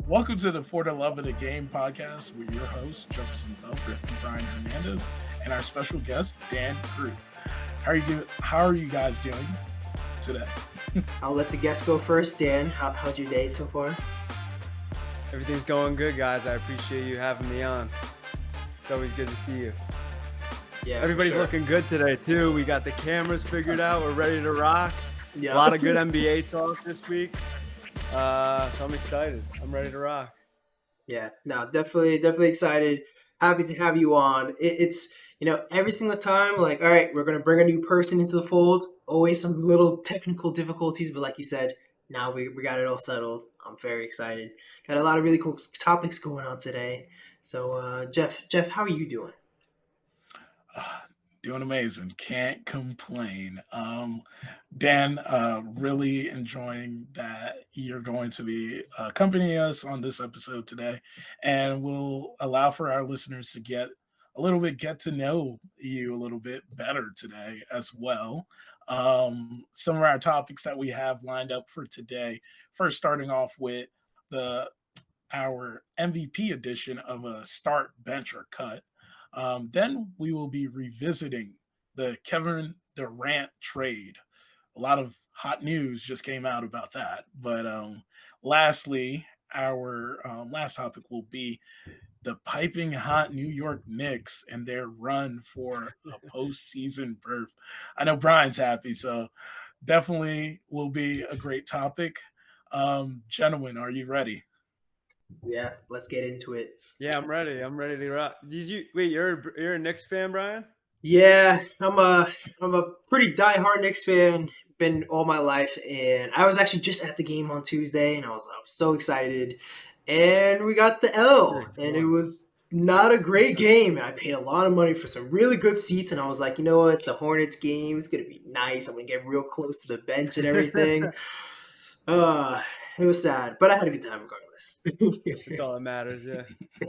Welcome to the For the Love of the Game podcast with your hosts, Jefferson Belfort and Brian Hernandez, and our special guest, Dan Group. How are you guys doing today? I'll let the guests go first. Dan, how's your day so far? Everything's going good, guys. I appreciate you having me on. It's always good to see you. Yeah, everybody's looking good today, too. We got the cameras figured out. We're ready to rock. Yeah. A lot of good NBA talk this week. So I'm excited. I'm ready to rock. Yeah, no, definitely excited. Happy to have you on. It's every single time, like, all right, we're gonna bring a new person into the fold. Always some little technical difficulties, but like you said, now we got it all settled. I'm very excited. Got a lot of really cool topics going on today. So, Jeff, how are you doing? Doing amazing. Can't complain. Dan, really enjoying that you're going to be accompanying us on this episode today, and we'll allow for our listeners to get to know you a little bit better today as well. Some of our topics that we have lined up for today. First, starting off with the our MVP edition of a start, bench, or cut. Then we will be revisiting the Kevin Durant trade. A lot of hot news just came out about that. But lastly, our last topic will be the piping hot New York Knicks and their run for a postseason berth. I know Brian's happy, so definitely will be a great topic. Gentlemen, are you ready? Yeah, let's get into it. Yeah, I'm ready. I'm ready to rock. You're a Knicks fan, Brian? Yeah, I'm a pretty diehard Knicks fan. Been all my life, and I was actually just at the game on Tuesday, and I was so excited. And we got the L, and it was not a great game. I paid a lot of money for some really good seats, and I was like, you know what? It's a Hornets game. It's gonna be nice. I'm gonna get real close to the bench and everything. Uh, it was sad, but I had a good time regardless. That's all that matters, yeah.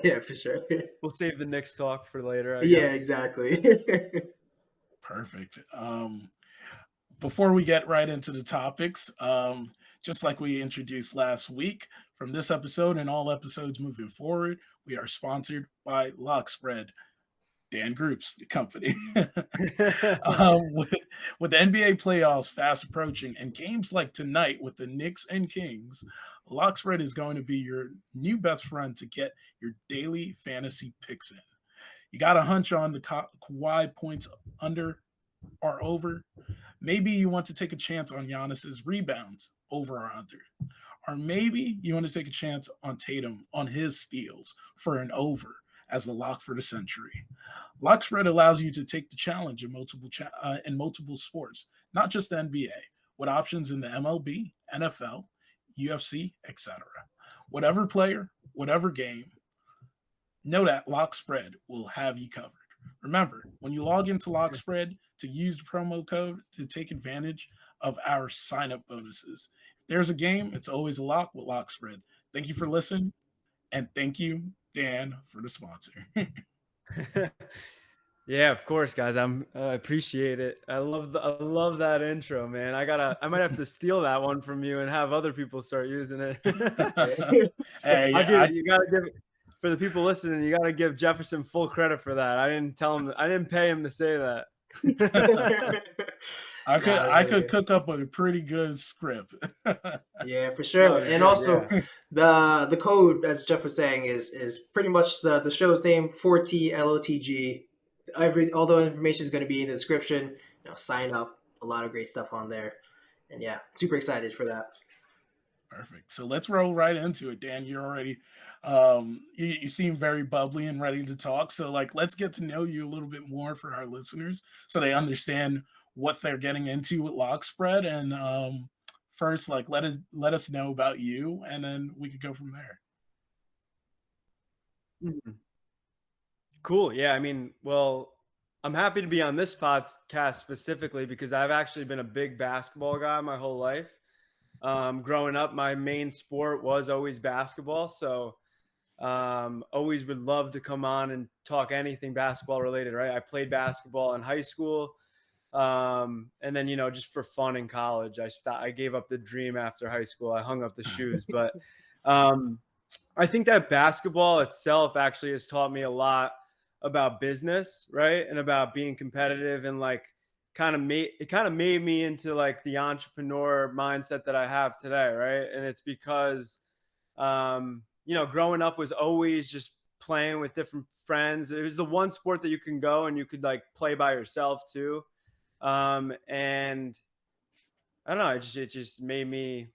Yeah, for sure. We'll save the Knicks talk for later, I Yeah, guess. exactly. Perfect. Before we get right into the topics, just like we introduced last week, from this episode and all episodes moving forward, we are sponsored by Lockspread, Dan Group's company. With the NBA playoffs fast approaching and games like tonight with the Knicks and Kings, Lockspread is going to be your new best friend to get your daily fantasy picks in. You got a hunch on the Kawhi points under or over. Maybe you want to take a chance on Giannis's rebounds over or under. Or maybe you want to take a chance on Tatum on his steals for an over as a lock for the century. Lockspread allows you to take the challenge in multiple sports, not just the NBA, with options in the MLB, NFL, UFC, etc. Whatever player, whatever game, know that Lockspread will have you covered. Remember, when you log into Lockspread, to use the promo code to take advantage of our sign-up bonuses. If there's a game, it's always a lock with Lockspread. Thank you for listening, and thank you, Dan, for the sponsor. Yeah, of course, guys. I appreciate it. I love that intro, man. I might have to steal that one from you and have other people start using it. Hey, you gotta give for the people listening. You gotta give Jefferson full credit for that. I didn't pay him to say that. I could cook up a pretty good script. Yeah, for sure. And also, the code, as Jeff was saying, is pretty much the show's name, 4TLOTG. All the information is going to be in the description. Sign up. A lot of great stuff on there. And yeah, super excited for that. Perfect. So let's roll right into it, Dan. You're already, you seem very bubbly and ready to talk. So let's get to know you a little bit more for our listeners, so they understand what they're getting into with Lockspread. And first, let us know about you, and then we could go from there. Mm-hmm. Cool. Yeah. I'm happy to be on this podcast specifically because I've actually been a big basketball guy my whole life. Growing up, my main sport was always basketball. So always would love to come on and talk anything basketball related, right? I played basketball in high school. And then, just for fun in college, I gave up the dream after high school. I hung up the shoes, but I think that basketball itself actually has taught me a lot about business, right? And about being competitive, and like kind of made me into like the entrepreneur mindset that I have today, right? And it's because growing up was always just playing with different friends. It was the one sport that you can go and you could like play by yourself too. And I don't know, it just made me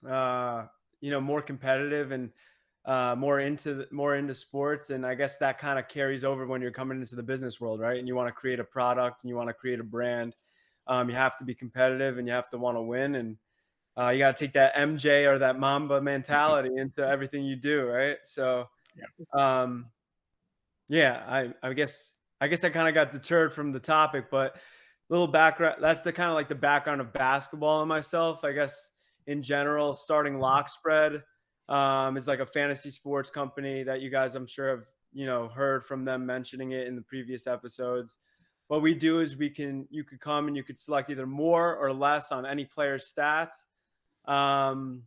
more competitive, and more into sports. And I guess that kind of carries over when you're coming into the business world, right? And you want to create a product and you want to create a brand. You have to be competitive and you have to want to win. And you got to take that MJ or that Mamba mentality into everything you do, right? So, um, yeah, I guess I kind of got deterred from the topic, but little background. That's the kind of like the background of basketball and myself. I guess in general, starting Lockspread is like a fantasy sports company that you guys, I'm sure, have heard from them mentioning it in the previous episodes. What we do is you could come and you could select either more or less on any player's stats. Um,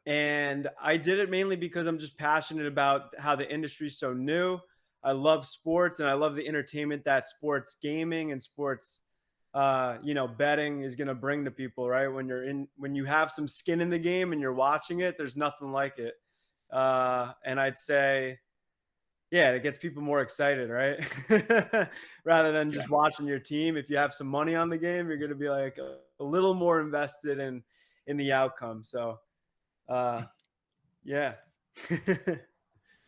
and I did it mainly because I'm just passionate about how the industry is so new. I love sports and I love the entertainment that sports gaming and sports, betting is going to bring to people, right? When you have some skin in the game and you're watching it, there's nothing like it. And I'd say, yeah, it gets people more excited, right? Rather than just watching your team. If you have some money on the game, you're going to be like a little more invested in the outcome. So, yeah.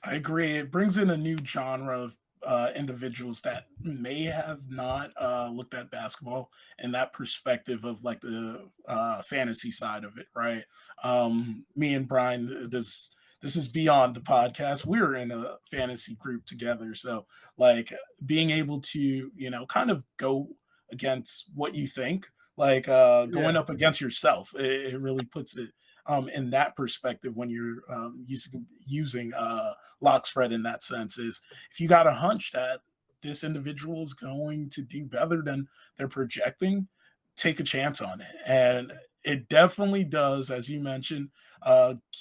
I agree. It brings in a new genre of individuals that may have not looked at basketball and that perspective of like the fantasy side of it, right? Me and Brian, this is beyond the podcast. We're in a fantasy group together, so like being able to kind of go against what you think, like going Yeah. up against yourself, it really puts it in that perspective when you're using lock spread in that sense is if you got a hunch that this individual is going to do better than they're projecting, take a chance on it. And it definitely does, as you mentioned,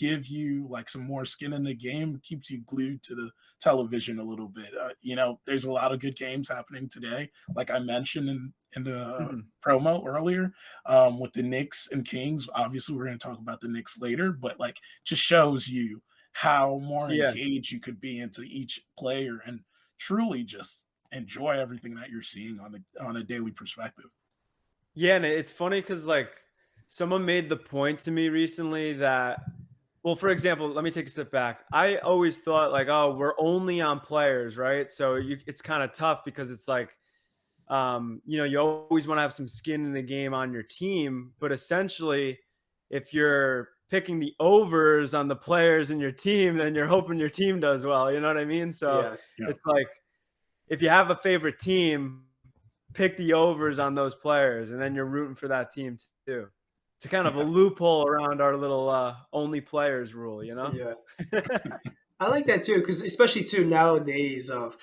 give you like some more skin in the game, keeps you glued to the television a little bit. There's a lot of good games happening today, like I mentioned in the Mhm. promo earlier, with the Knicks and Kings. Obviously, we're going to talk about the Knicks later, but like just shows you how more Yeah. engaged you could be into each player and truly just enjoy everything that you're seeing on a daily perspective. Yeah, and it's funny because like someone made the point to me recently that, well, for example, let me take a step back. I always thought like, oh, we're only on players, right? So it's kind of tough because it's like, you always want to have some skin in the game on your team, but essentially, if you're picking the overs on the players in your team, then you're hoping your team does well. You know what I mean? So Yeah. Yeah. it's like if you have a favorite team, pick the overs on those players, and then you're rooting for that team too. It's a kind of a loophole around our little only players rule, you know? Yeah. I like that too, because especially too nowadays of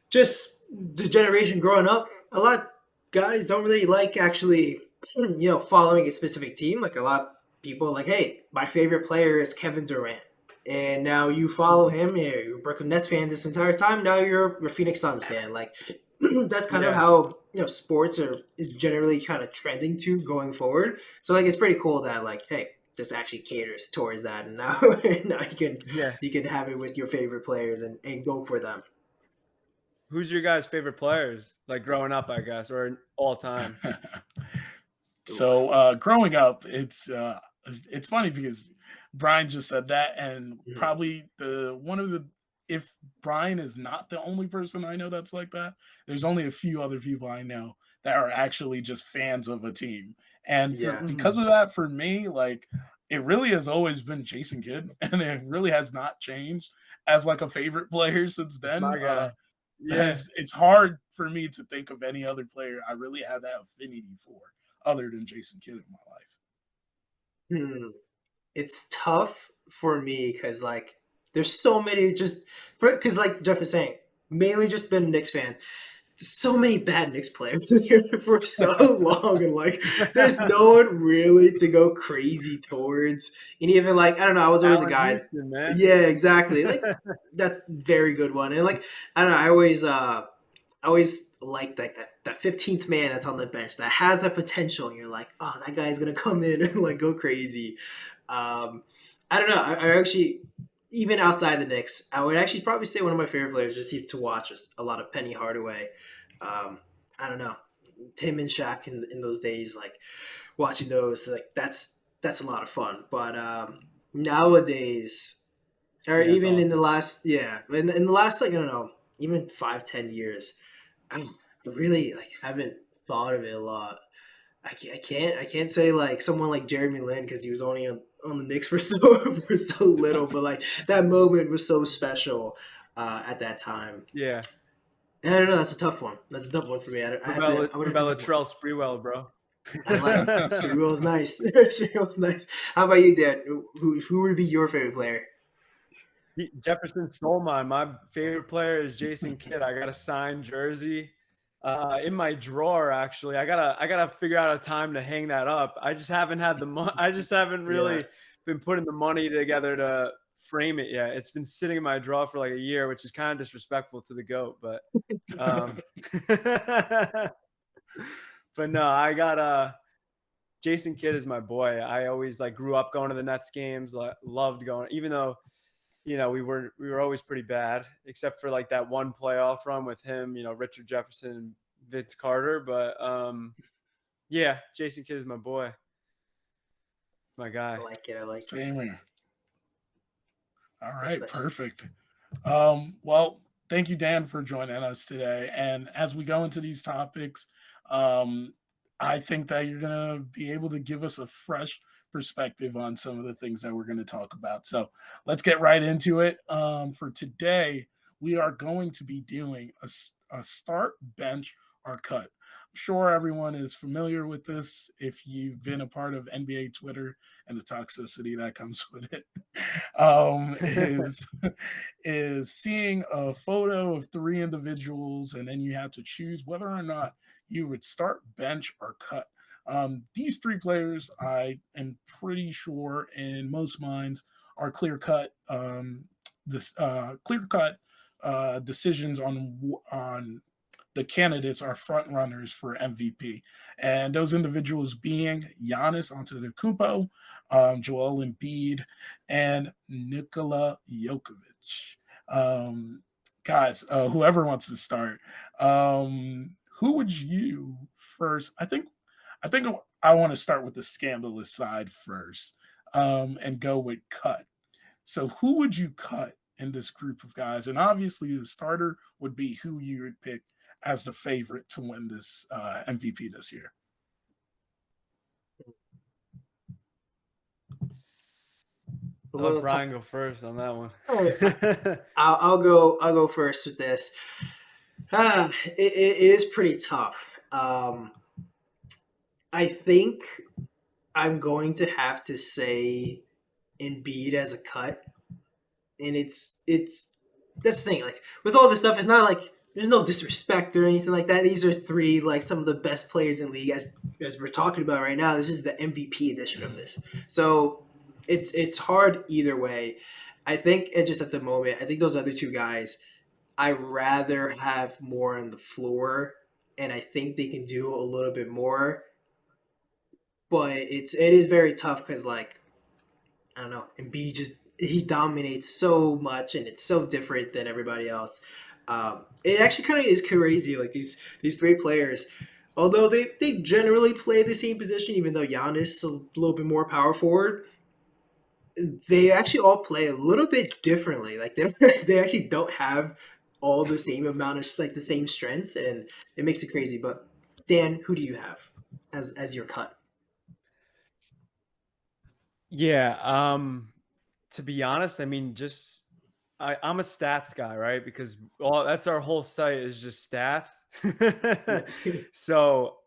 just the generation growing up, a lot of guys don't really like actually, following a specific team. Like a lot of people are like, hey, my favorite player is Kevin Durant. And now you follow him, you're a Brooklyn Nets fan this entire time. Now you're a Phoenix Suns fan. Like that's kind of Yeah. how sports is generally kind of trending to going forward. So like it's pretty cool that like, hey, this actually caters towards that, and now now Yeah. you can have it with your favorite players and go for them. Who's your guys' favorite players? Like growing up, I guess, or all time? Ooh. So growing up, it's funny because Brian just said that, and Mhm. probably the one of the if Brian is not the only person I know that's like that, there's only a few other people I know that are actually just fans of a team. And for Yeah. because Mhm. of that, for me, like it really has always been Jason Kidd, and it really has not changed as like a favorite player since That's then. my guy. Yeah. As it's hard for me to think of any other player I really have that affinity for other than Jason Kidd in my life. Hmm. It's tough for me because like there's so many just because like Jeff is saying, mainly just been a Knicks fan. so many bad Knicks players here for so long, and like there's no one really to go crazy towards. And even like I don't know, I was always a Allen guy. Houston, man. Yeah, exactly. Like that's very good one. And like I don't know, I always like that 15th man that's on the bench that has that potential, and you're like, oh, that guy's gonna come in and like go crazy. Um, I don't know. I actually, even outside the Knicks, I would actually probably say one of my favorite players just to watch is a lot of Penny Hardaway. Um, I don't know, him and Shaq in those days, like watching those, like that's a lot of fun. But nowadays, or Yeah, it's even in the awesome. last, yeah, in the last like I don't know, even 5-10 years, I really like haven't thought of it a lot. I can't say like someone like Jeremy Lin because he was only on the Knicks for for so little, but like that moment was so special at that time. Yeah. And I don't know. That's a tough one. That's a tough one for me. I have to. I would What have to about think more. Latrell Sprewell, bro? I like Sprewell's nice. Sprewell's nice. How about you, Dan? Who would be your favorite player? Jefferson stole mine. My favorite player is Jason Kidd. I got a signed jersey in my drawer. Actually, I gotta figure out a time to hang that up. I just haven't had the money. I just haven't Yeah. really been putting the money together to frame it yet. It's been sitting in my drawer for like a year, which is kind of disrespectful to the GOAT. But but no, I got Jason Kidd is my boy. I always like grew up going to the Nets games. Loved going, even though we were always pretty bad, except for like that one playoff run with him, Richard Jefferson and Vince Carter. But yeah, Jason Kidd is my boy, my I guy. like it. I like it. Same here. All That's right, nice. perfect. Well, thank you, Dan, for joining us today. And as we go into these topics, um, I think that you're going to be able to give us a fresh perspective on some of the things that we're going to talk about. So let's get right into it. For today, we are going to be doing a start, bench, or cut. I'm sure everyone is familiar with this if you've been a part of NBA Twitter and the toxicity that comes with it. Is is seeing a photo of three individuals, and then you have to choose whether or not you would start, bench, or cut. These three players, I am pretty sure, in most minds, are clear cut. This clear cut decisions on the candidates are front runners for MVP, and those individuals being Giannis Antetokounmpo, Joel Embiid, and Nikola Jokic. Guys, whoever wants to start, who would you first? I think I want to start with the scandalous side first, and go with cut. So, who would you cut in this group of guys? And obviously, the starter would be who you would pick as the favorite to win this MVP this year. I'll let Brian go first on that one. All right, I'll go. I'll go first with this. It is pretty tough. I think I'm going to have to say Embiid as a cut, and it's that's the thing. Like with all this stuff, it's not like there's no disrespect or anything like that. These are three like some of the best players in the league as we're talking about right now. This is the MVP edition of this, so it's hard either way. I think it just at the moment. I think those other two guys. I rather have more on the floor, and I think they can do a little bit more. But it is very tough because like I don't know, Embiid just he dominates so much, and it's so different than everybody else. It actually kind of is crazy. Like these three players, although they generally play the same position, even though Giannis is a little bit more power forward, they actually all play a little bit differently. Like they they actually don't have all the same amount of like the same strengths, and it makes it crazy. But Dan, who do you have as your cut? Yeah. To be honest, I mean, I'm a stats guy, right? Because that's our whole site is just stats. So,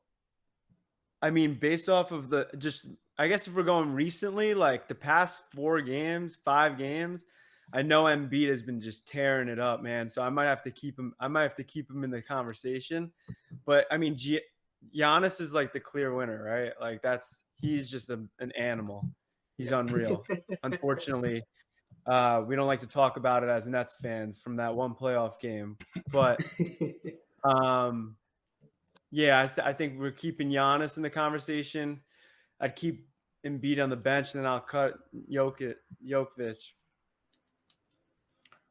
I mean, based off of I guess if we're going recently, like the past 5 games, I know Embiid has been just tearing it up, man. So I might have to keep him. I might have to keep him in the conversation. But I mean, Giannis is like the clear winner, right? Like he's just an animal. He's Yeah. unreal. Unfortunately, we don't like to talk about it as Nets fans from that one playoff game. But yeah, I think we're keeping Giannis in the conversation. I'd keep Embiid on the bench, and then I'll cut Jokic.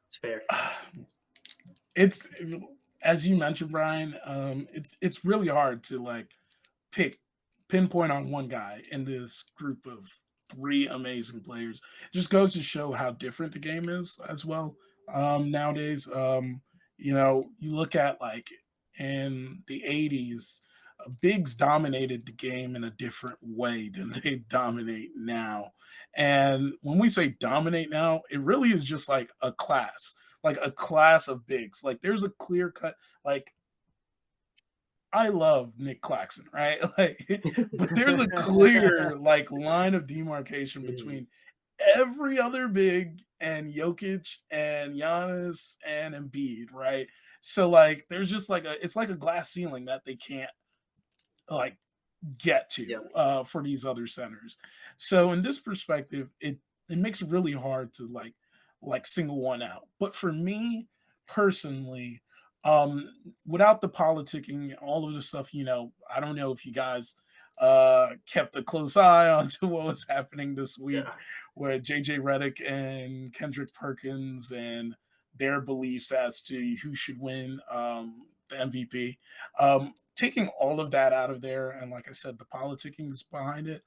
It's fair. It's as you mentioned, Brian. It's really hard to like pinpoint on one guy in this group of three amazing players. It just goes to show how different the game is as well nowadays. You look at like in the '80s, bigs dominated the game in a different way than they dominate now. And when we say dominate now, it really is just like a class of bigs. Like there's a clear cut, like I love Nick Claxton, right? Like, but there's a clear like line of demarcation between every other big and Jokic and Giannis and Embiid, right? So like there's just like it's like a glass ceiling that they can't like get Yeah. to for these other centers. So in this perspective, it makes it really hard to like single one out. But for me personally, um, without the politicking, all of the stuff, I don't know if you guys kept a close eye onto what was happening this week Yeah. with JJ Redick and Kendrick Perkins and their beliefs as to who should win the MVP. Taking all of that out of there, and like I said, the politickings behind it,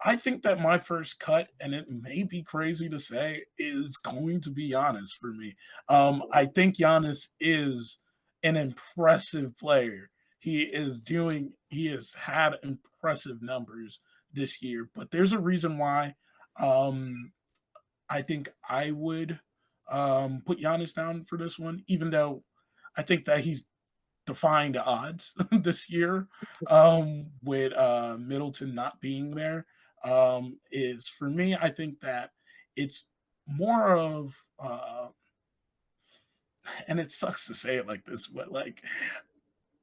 I think that my first cut, and it may be crazy to say, is going to be Giannis for me. I think Giannis is an impressive player. He has had impressive numbers this year, but there's a reason why I think I would put Giannis down for this one, even though I think that he's defying the odds this year with Middleton not being there. Is for me, I think that it's more of, and it sucks to say it like this, but like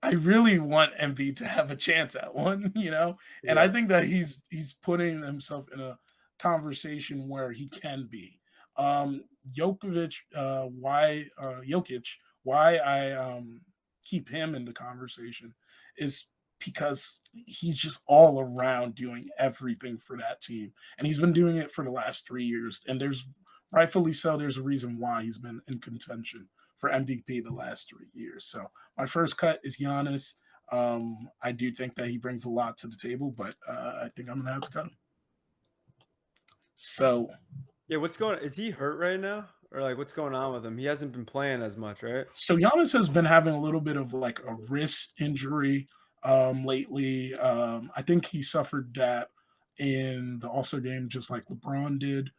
I really want Embiid to have a chance at one, and I Yeah. think that he's putting himself in a conversation where he can be. Um, Jokic, why I keep him in the conversation is because he's just all around doing everything for that team, and he's been doing it for the last 3 years. And there's rightfully so. There's a reason why he's been in contention for MVP the last 3 years. So my first cut is Giannis. I do think that he brings a lot to the table, but I think I'm gonna have to cut him. So Yeah, what's going on? Is he hurt right now? Or like what's going on with him? He hasn't been playing as much, right? So Giannis has been having a little bit of like a wrist injury lately. I think he suffered that in the All-Star game, just like LeBron did.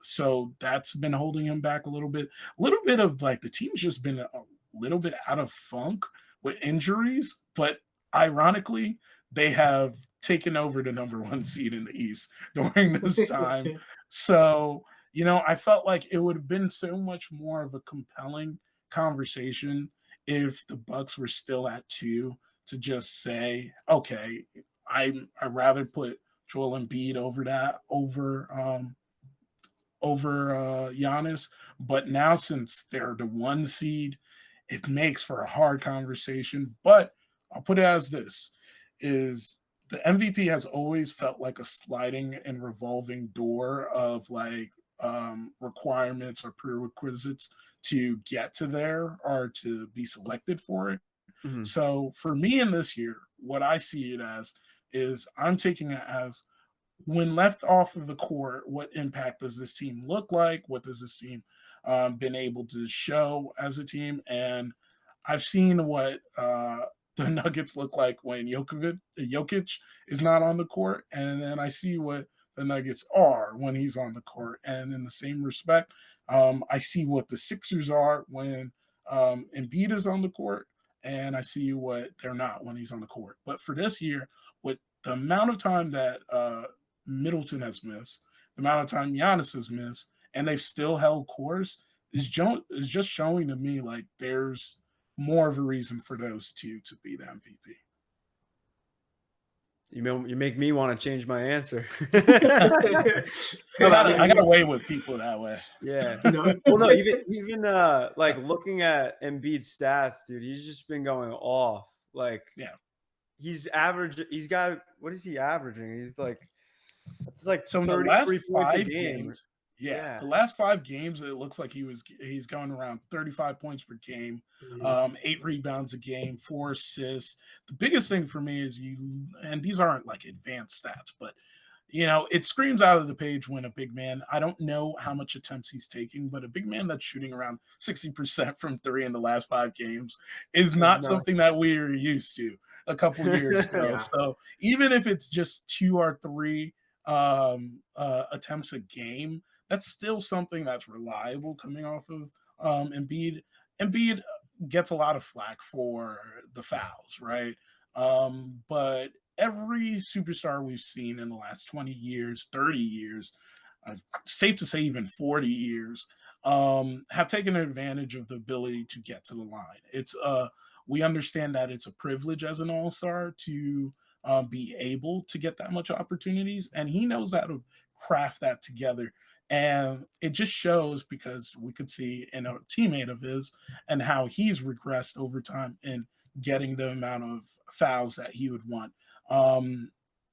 So that's been holding him back a little bit. A little bit of like the team's just been a little bit out of funk with injuries, but ironically, they have taken over the number one seed in the East during this time. So I felt like it would have been so much more of a compelling conversation if the Bucks were still at 2 to just say, okay, I'd rather put Joel Embiid over Giannis. But now since they're the 1 seed, it makes for a hard conversation. But I'll put it as this is the MVP has always felt like a sliding and revolving door of like requirements or prerequisites to get to there or to be selected for it. Mhm. So for me in this year, what I see it as is I'm taking it as when left off of the court, what impact does this team look like? What does this team been able to show as a team? And I've seen what the Nuggets look like when Jokic is not on the court, and then I see what the Nuggets are when he's on the court. And in the same respect, I see what the Sixers are when Embiid is on the court, and I see what they're not when he's on the court. But for this year, with the amount of time that Middleton has missed, the amount of time Giannis has missed, and they've still held course is just showing to me like there's more of a reason for those two to be the MVP. You make me want to change my answer. I gotta weigh with people that way. Yeah. No. Well, no, even like looking at Embiid's stats, dude, he's just been going off. Like, Yeah. he's got, what is he averaging? He's like, it's like So in the last 33 points a 5 game. games, yeah, Yeah. the last 5 games, it looks like he's going around 35 points per game, 8 rebounds a game, 4 assists. The biggest thing for me is and these aren't like advanced stats, but it screams out of the page when a big man, I don't know how much attempts he's taking, but a big man that's shooting around 60% from 3 in the last 5 games is not something that we are used to a couple years ago. Yeah. So even if it's just 2 or 3 attempts a game, that's still something that's reliable coming off of Embiid. Embiid gets a lot of flack for the fouls, right? But every superstar we've seen in the last 20 years, 30 years, safe to say even 40 years, have taken advantage of the ability to get to the line. We understand that it's a privilege as an all-star to be able to get that much opportunities, and he knows how to craft that together. And it just shows because we could see in a teammate of his and how he's regressed over time in getting the amount of fouls that he would want.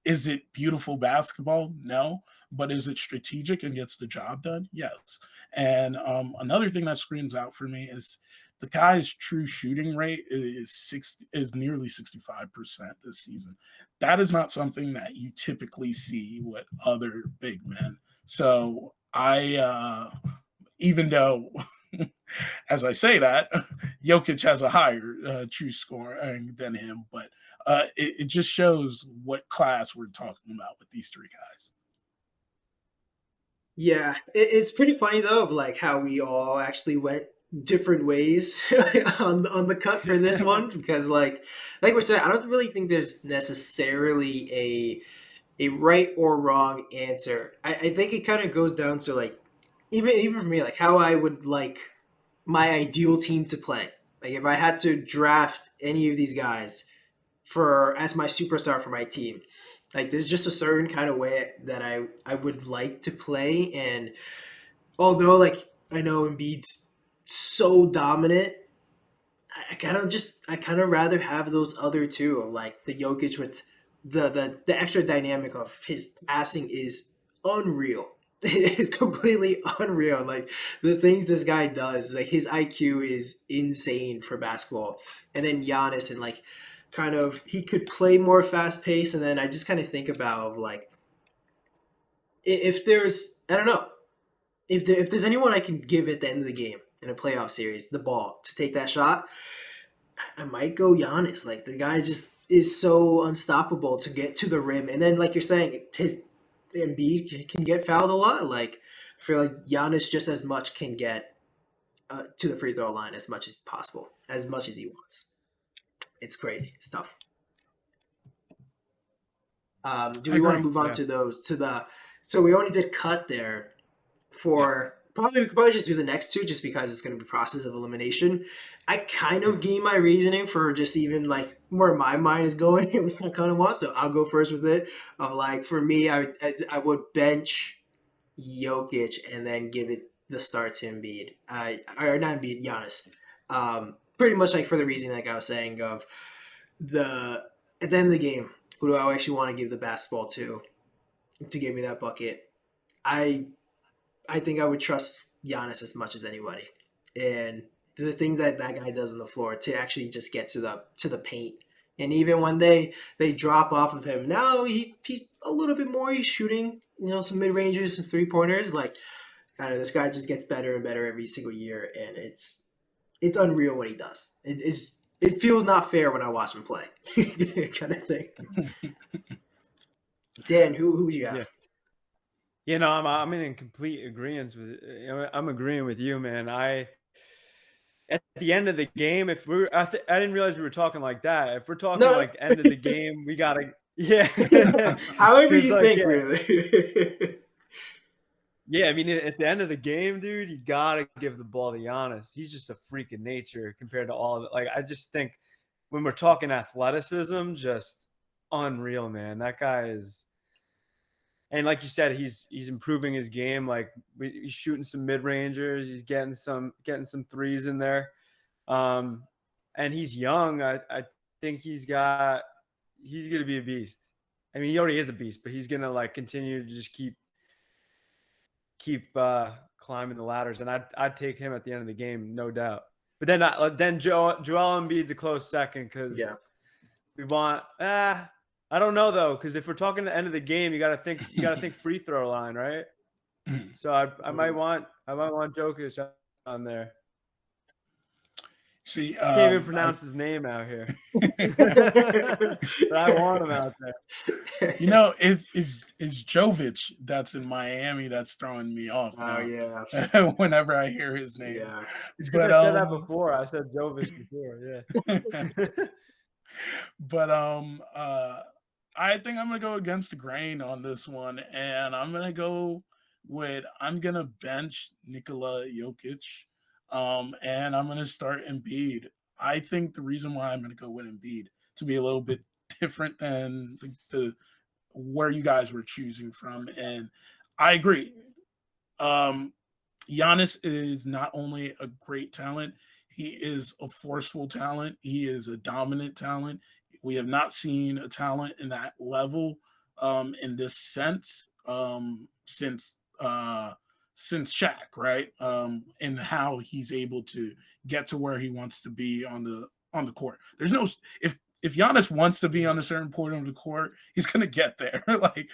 Is it beautiful basketball? No. But is it strategic and gets the job done? Yes. And another thing that screams out for me is the guy's true shooting rate is nearly 65% this season. That is not something that you typically see with other big men. So even though, as I say that, Jokic has a higher true scoring than him, but it just shows what class we're talking about with these 3 guys. Yeah, it's pretty funny though, of like how we all actually went different ways on the cut for this one, because like we said, I don't really think there's necessarily a right or wrong answer. I think it kind of goes down to like even for me, like how I would like my ideal team to play. Like if I had to draft any of these guys for as my superstar for my team, like there's just a certain kind of way that I would like to play. And although like I know Embiid's so dominant, I kind of rather have those other two, like the Jokic with the extra dynamic of his passing is unreal. It's completely unreal. Like the things this guy does, like his IQ is insane for basketball. And then Giannis, and like kind of he could play more fast paced. And then I just kind of think about like if there's, I don't know, if there's anyone I can give at the end of the game in a playoff series the ball to take that shot, I might go Giannis. Like the guy just is so unstoppable to get to the rim, and then like you're saying, his Embiid can get fouled a lot. Like I feel like Giannis just as much can get to the free throw line as much as possible, as much as he wants. It's crazy. It's tough. Do we want to move on to those so we only did cut there for we could probably just do the next 2 just because it's going to be process of elimination. I kind of gave my reasoning for just even like where my mind is going and what I kind of want. So I'll go first with it. Of like for me, I would bench Jokic and then give it the start to Embiid. Or not Embiid, Giannis. Pretty much like for the reason like I was saying of at the end of the game, who do I actually want to give the basketball to give me that bucket? I think I would trust Giannis as much as anybody, and the things that guy does on the floor to actually just get to the paint, and even when they drop off of him, now he's a little bit more. He's shooting, some mid ranges, some 3-pointers. Like, I don't know, this guy just gets better and better every single year, and it's unreal what he does. It feels not fair when I watch him play, kind of thing. Dan, who would you have? Yeah. I'm in complete agreement with. I'm agreeing with you, man. At the end of the game, if we're, I didn't realize we were talking like that. If we're talking like end of the game, we gotta, However you think, really. Yeah, I mean, at the end of the game, dude, you gotta give the ball to Giannis. He's just a freak of nature compared to all of it. Like, I just think when we're talking athleticism, just unreal, man. That guy is, and like you said, he's improving his game. Like he's shooting some mid rangers, he's getting some threes in there. And he's young. I think he's gonna be a beast. I mean, he already is a beast, but he's gonna like continue to just keep climbing the ladders, and I'd take him at the end of the game, no doubt. But then Joel Embiid's a close second because Yeah. we want. I don't know though, because if we're talking the end of the game, you got to think free throw line, right? So I might want Jokic on there. See, Can't even pronounce his name out here, but I want him out there. You know, it's Jovic that's in Miami that's throwing me off Oh now. yeah. Whenever I hear his name. Yeah. It's because I said that before. I said Jovic before. Yeah. But I think I'm gonna go against the grain on this one, and I'm gonna bench Nikola Jokic, and I'm gonna start Embiid. I think the reason why I'm gonna go with Embiid to be a little bit different than the where you guys were choosing from, and I agree. Um, Giannis is not only a great talent, he is a forceful talent. He is a dominant talent. We have not seen a talent in that level in this sense since Shaq, right? And how he's able to get to where he wants to be on the court. There's no if Giannis wants to be on a certain point of the court, he's gonna get there, like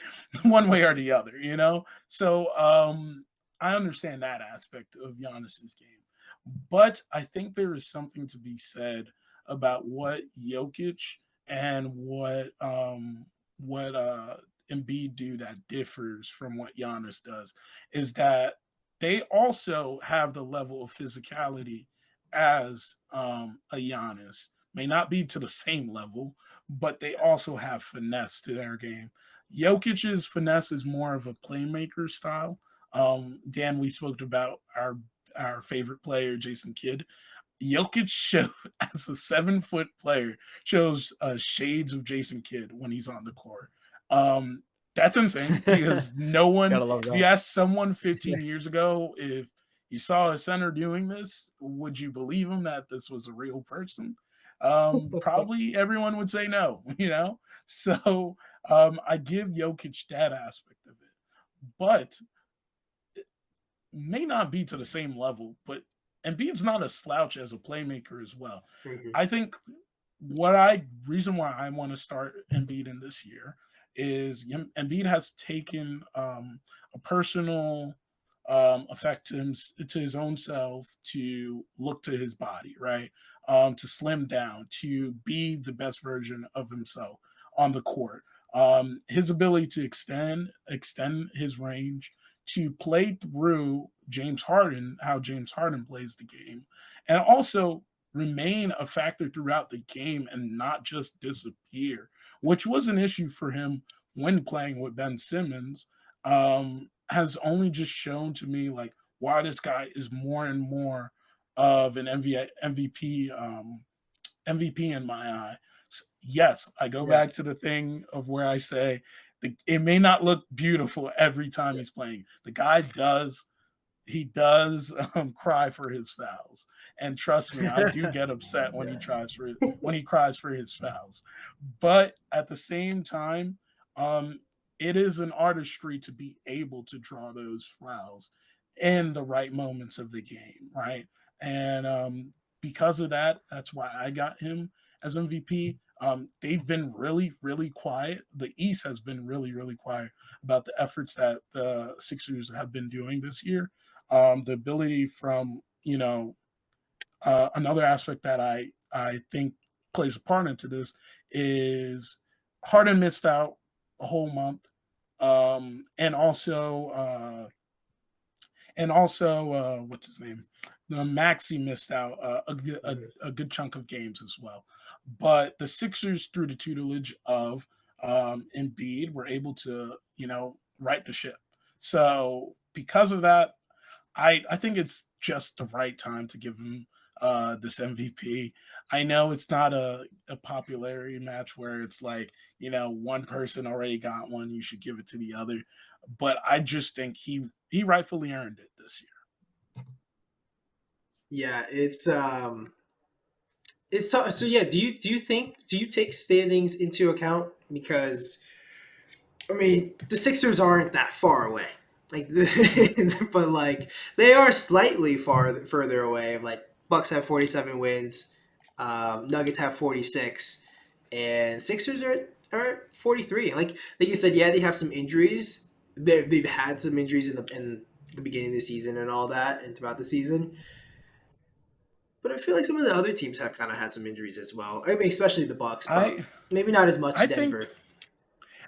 one way or the other, you know. So I understand that aspect of Giannis's game, but I think there is something to be said about what Jokic and what Embiid do that differs from what Giannis does is that they also have the level of physicality as a Giannis. May not be to the same level, but they also have finesse to their game. Jokic's finesse is more of a playmaker style. Dan, we spoke about our favorite player, Jason Kidd. Jokic show as a 7-foot player shows shades of Jason Kidd when he's on the court. That's insane because no one, if you ask someone 15 years ago if you saw a center doing this, would you believe him that this was a real person? Probably everyone would say no, you know? So I give Jokic that aspect of it. But may not be to the same level, but Embiid's not a slouch as a playmaker as well. Mhm. I think reason why I want to start Embiid in this year is Embiid has taken a personal effect to his own self to look to his body, right? To slim down, to be the best version of himself on the court. His ability to extend his range, to play through James Harden, how James Harden plays the game, and also remain a factor throughout the game and not just disappear, which was an issue for him when playing with Ben Simmons, has only just shown to me like why this guy is more and more of an MVP in my eye. So, yes, I go back to the thing of where I say it may not look beautiful every time he's playing. The guy does cry for his fouls, and trust me, I do get upset when he cries for his fouls. But at the same time, it is an artistry to be able to draw those fouls in the right moments of the game, right? And because of that, that's why I got him as MVP. They've been really, really quiet. The East has been really, really quiet about the efforts that the Sixers have been doing this year. The ability from another aspect that I think plays a part into this is Harden missed out a whole month, and also what's his name? The Maxi missed out a good chunk of games as well. But the Sixers, through the tutelage of Embiid, were able to right the ship. So because of that, I think it's just the right time to give him this MVP. I know it's not a popularity match where it's like, one person already got one, you should give it to the other. But I just think he rightfully earned it this year. Yeah, it's so yeah. Do you take standings into account? Because I mean, the Sixers aren't that far away. Like, but like they are slightly further away. Like Bucks have 47 wins, Nuggets have 46, and Sixers are at 43. Like you said, yeah, they have some injuries. They've had some injuries in the beginning of the season and all that, and throughout the season. But I feel like some of the other teams have kind of had some injuries as well. I mean, especially the Bucks, but I maybe not as much I think Denver.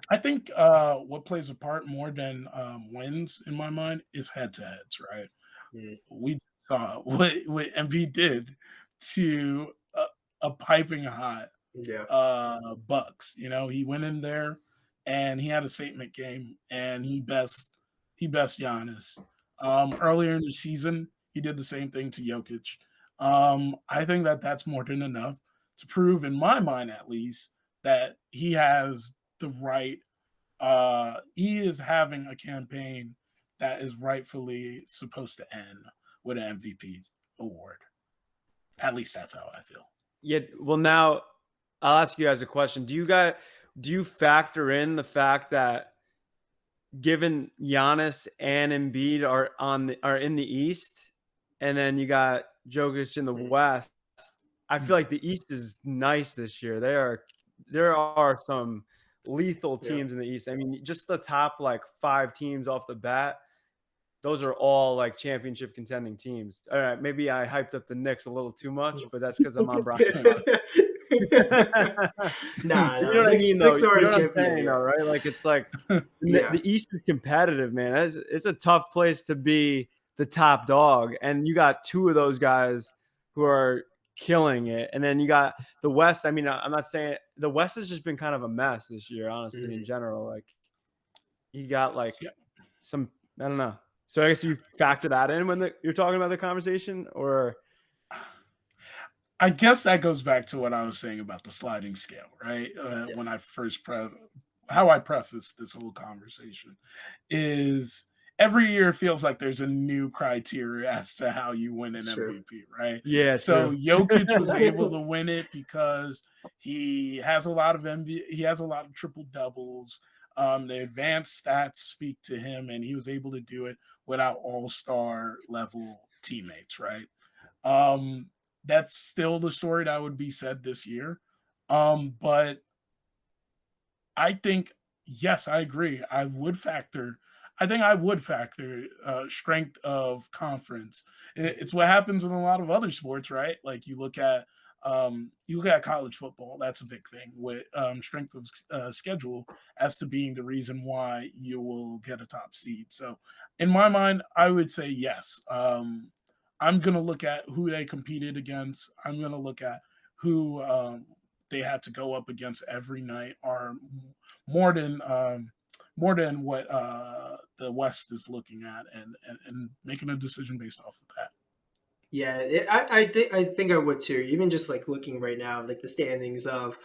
I think what plays a part more than wins in my mind is head to heads, right? Mm, We saw what Embiid did to a piping hot yeah. Bucks. He went in there and he had a statement game and he best Giannis. Earlier in the season, he did the same thing to Jokic. I think that that's more than enough to prove, in my mind at least, that he has the right. He is having a campaign that is rightfully supposed to end with an MVP award. At least that's how I feel. Yeah. Well, now I'll ask you guys a question. Do you factor in the fact that given Giannis and Embiid are in the East, and then you got Jokic in the West? I feel like the East is nice this year. There are some lethal Yeah. teams in the East. I mean, just the top like 5 teams off the bat, those are all like championship contending teams. All right, maybe I hyped up the Knicks a little too much, but that's because I'm on Brian's pod. You know what I mean, though. Knicks You are know already what I'm champion. saying, though, right? Like it's like Yeah. the East is competitive, man. It's a tough place to be the top dog, and you got 2 of those guys who are killing it, and then you got the West. I mean, I'm not saying the West has just been kind of a mess this year, honestly, in general. Like you got like Yeah. some, I don't know. So I guess you factor that in when you're talking about the conversation, or I guess that goes back to what I was saying about the sliding scale, right? Yeah. When I first how I preface this whole conversation is every year feels like there's a new criteria as to how you win an It's true. MVP, right? yeah, So true. Jokic was able to win it because he has a lot of he has a lot of triple doubles. The advanced stats speak to him, and he was able to do it without all-star level teammates, right? Um, that's still the story that would be said this year. But I think, yes, I agree. I think I would factor strength of conference. It's what happens in a lot of other sports, right? Like you look at college football. That's a big thing with strength of schedule as to being the reason why you will get a top seed. So, in my mind, I would say yes. I'm gonna look at who they competed against. I'm gonna look at who they had to go up against every night, or more than more than what the West is looking at, and making a decision based off of that. Yeah, I think I would too. Even just like looking right now, like the standings of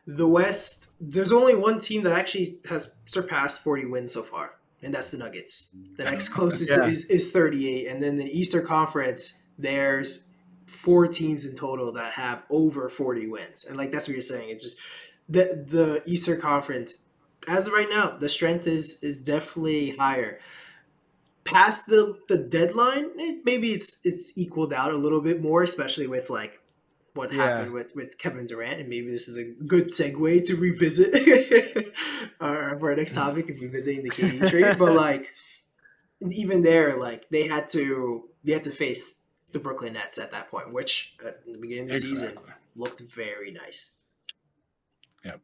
the West, there's only one team that actually has surpassed 40 wins so far, and that's the Nuggets. The next closest Yeah. is 38, and then the Eastern Conference, there's 4 teams in total that have over 40 wins, and like that's what you're saying. It's just the Eastern Conference, as of right now, the strength is definitely higher. Past the deadline, maybe it's equaled out a little bit more, especially with like what Yeah. happened with Kevin Durant, and maybe this is a good segue to revisit for our next topic of revisiting the KD trade. But like even there, like they had to face the Brooklyn Nets at that point, which at the beginning of the season Exactly. looked very nice. Yep.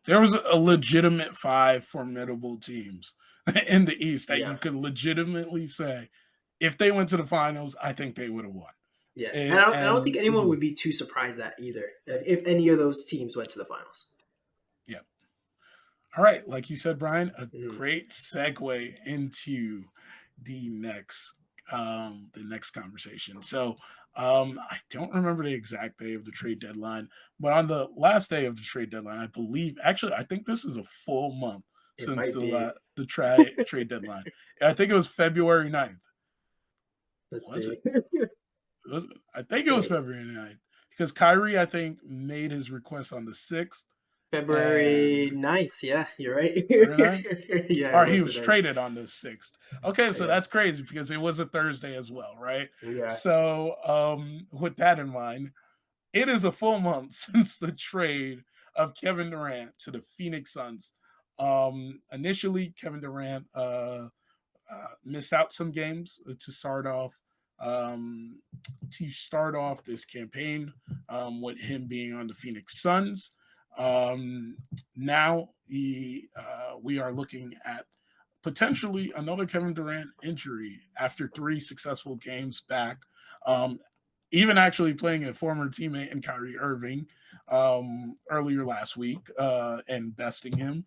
There was a legitimate 5 formidable teams in the East that Yeah, you could legitimately say, if they went to the finals, I think they would have won. yeah, and And, I don't think and anyone would be too surprised that either if any of those teams went to the finals. yeah. All right, like you said, Brian, a Mhm. great segue into the next conversation. So I don't remember the exact day of the trade deadline, but on the last day of the trade deadline, I believe actually I think this is a full month It since might be. the trade deadline. I think it was February 9th. Let's Was see. it? I think it was February 9th because Kyrie I think made his request on the 6th February and 9th. Yeah, you're right. February 9th. Yeah, it Or he was the was 9th. traded on the 6th. Okay, so Yeah. that's crazy because it was a Thursday as well, right? Yeah. So, with that in mind, it is a full month since the trade of Kevin Durant to the Phoenix Suns. Initially, Kevin Durant missed out some games um, to start off this campaign with him being on the Phoenix Suns. Um, Now we are looking at potentially another Kevin Durant injury after 3 successful games back. Um, Even actually playing a former teammate in Kyrie Irving earlier last week and besting him.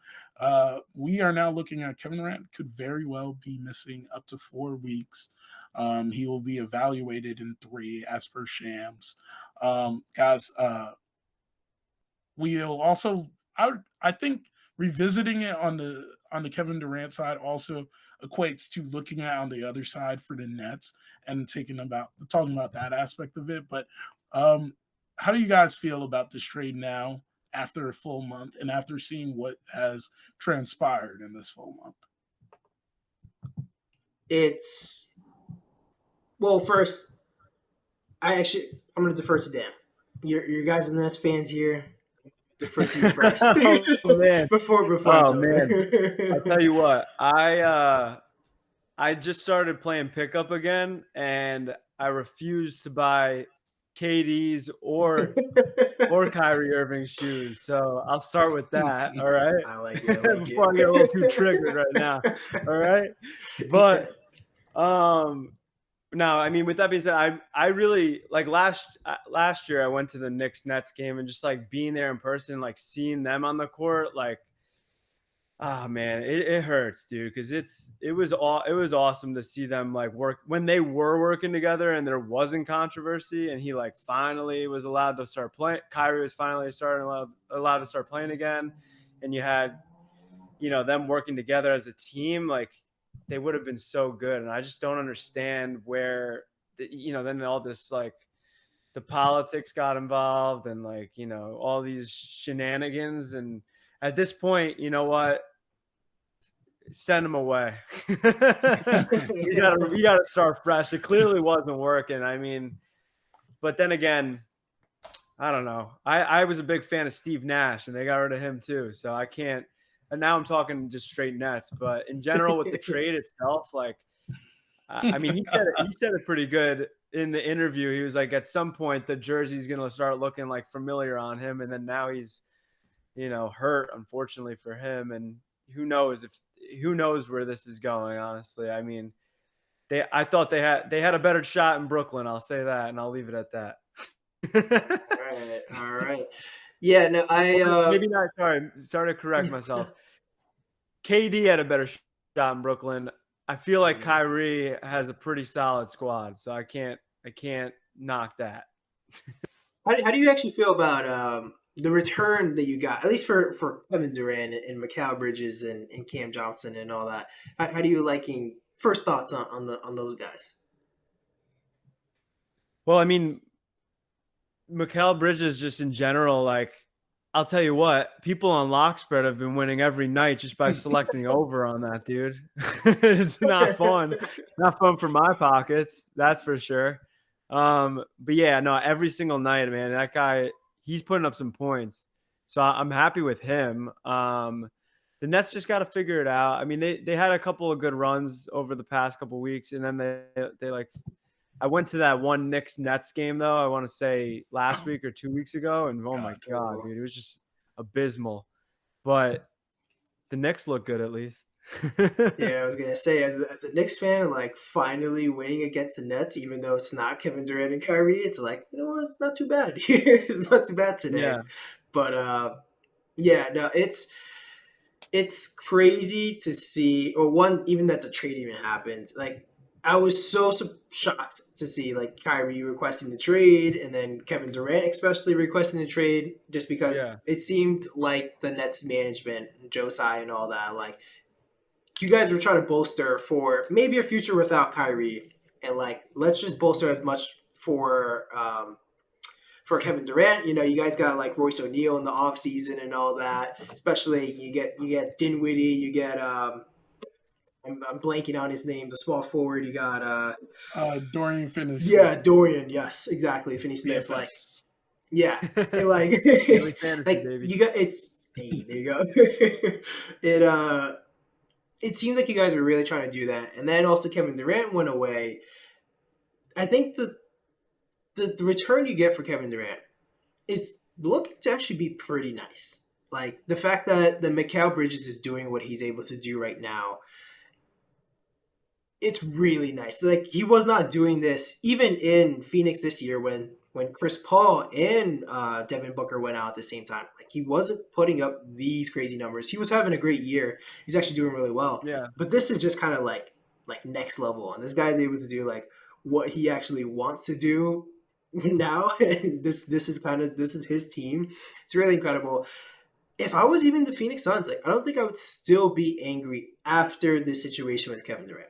We are now looking at Kevin Durant could very well be missing up to 4 weeks. He will be evaluated in 3 as per Shams. Guys, we'll also I think revisiting it on the Kevin Durant side also equates to looking at on the other side for the Nets and talking about that aspect of it. But um, how do you guys feel about this trade now after a full month and after seeing what has transpired in this full month? It's well. First, I'm going to defer to Dan. Your guys are Nets fans here. Defer to you first Oh man. before I Oh jump man. I'll in. tell you what. I just started playing pickup again, and I refuse to buy KD's or Kyrie Irving's shoes. So I'll start with that. All right. I like it. I like Before I get a little too triggered right now. All right. But no, I mean, with that being said, I really like last year I went to the Knicks Nets game and just like being there in person, like seeing them on the court, like ah man, it hurts, dude, because it was awesome to see them like work when they were working together and there wasn't controversy and he like finally was allowed to start playing. Kyrie was finally starting allowed to start playing again, and you had them working together as a team, like they would have been so good. And I just don't understand where then all this like the politics got involved and like all these shenanigans. And at this point, you know what, send them away. we gotta start fresh. It clearly wasn't working. I mean, but then again, I don't know. I was a big fan of Steve Nash, and they got rid of him too. So I can't. And now I'm talking just straight Nets. But in general, with the trade itself, like, I mean, he said it pretty good in the interview. He was like, at some point, the jersey's gonna start looking like familiar on him, and then now he's, hurt, unfortunately for him. And who knows where this is going? Honestly, I mean, I thought they had a better shot in Brooklyn. I'll say that, and I'll leave it at that. All right. Yeah, no, Maybe not. Sorry to correct myself. KD had a better shot in Brooklyn. I feel like Kyrie has a pretty solid squad, so I can't knock that. how do you actually feel about the return that you got, at least for Kevin Durant and Mikal Bridges and Cam Johnson and all that? How do you liking first thoughts on those guys? Well, I mean, Mikal Bridges just in general, like, I'll tell you what, people on Lockspread have been winning every night just by selecting over on that, dude. It's not fun. Not fun for my pockets, that's for sure. But yeah, no, every single night, man, that guy, he's putting up some points. So I'm happy with him. The Nets just got to figure it out. I mean, they had a couple of good runs over the past couple of weeks, and then they like I went to that one Knicks Nets game though. I want to say last week or 2 weeks ago, and oh my god, dude, it was just abysmal. But the Knicks look good at least. Yeah, I was gonna say, as a Knicks fan, like finally winning against the Nets, even though it's not Kevin Durant and Kyrie, it's like, it's not too bad. It's not too bad today. Yeah. But yeah, no, it's crazy to see, or one, even that the trade even happened. Like, I was so shocked to see like Kyrie requesting the trade, and then Kevin Durant especially requesting the trade, just because Yeah. it seemed like the Nets management, Joe Tsai and all that, like you guys were trying to bolster for maybe a future without Kyrie, and like let's just bolster as much for Kevin Durant. You know, you guys got like Royce O'Neal in the offseason and all that. Especially you get Dinwiddie, you get I'm blanking on his name, the small forward. You got Dorian yeah, Finney-Smith, Dorian, yes, exactly, Finney Smith. Like, DFS. yeah, and like Daily fantasy, like baby. you got it's hey, there you go. It seemed like you guys were really trying to do that, and then also Kevin Durant went away. I think the return you get for Kevin Durant is looking to actually be pretty nice. Like the fact that the Mikal Bridges is doing what he's able to do right now, it's really nice. Like he was not doing this even in Phoenix this year when Chris Paul and Devin Booker went out at the same time. Like he wasn't putting up these crazy numbers. He was having a great year. He's actually doing really well. Yeah. But this is just kind of like next level, and this guy's able to do like what he actually wants to do now. And this is his team. It's really incredible. If I was even the Phoenix Suns, like I don't think I would still be angry after this situation with Kevin Durant.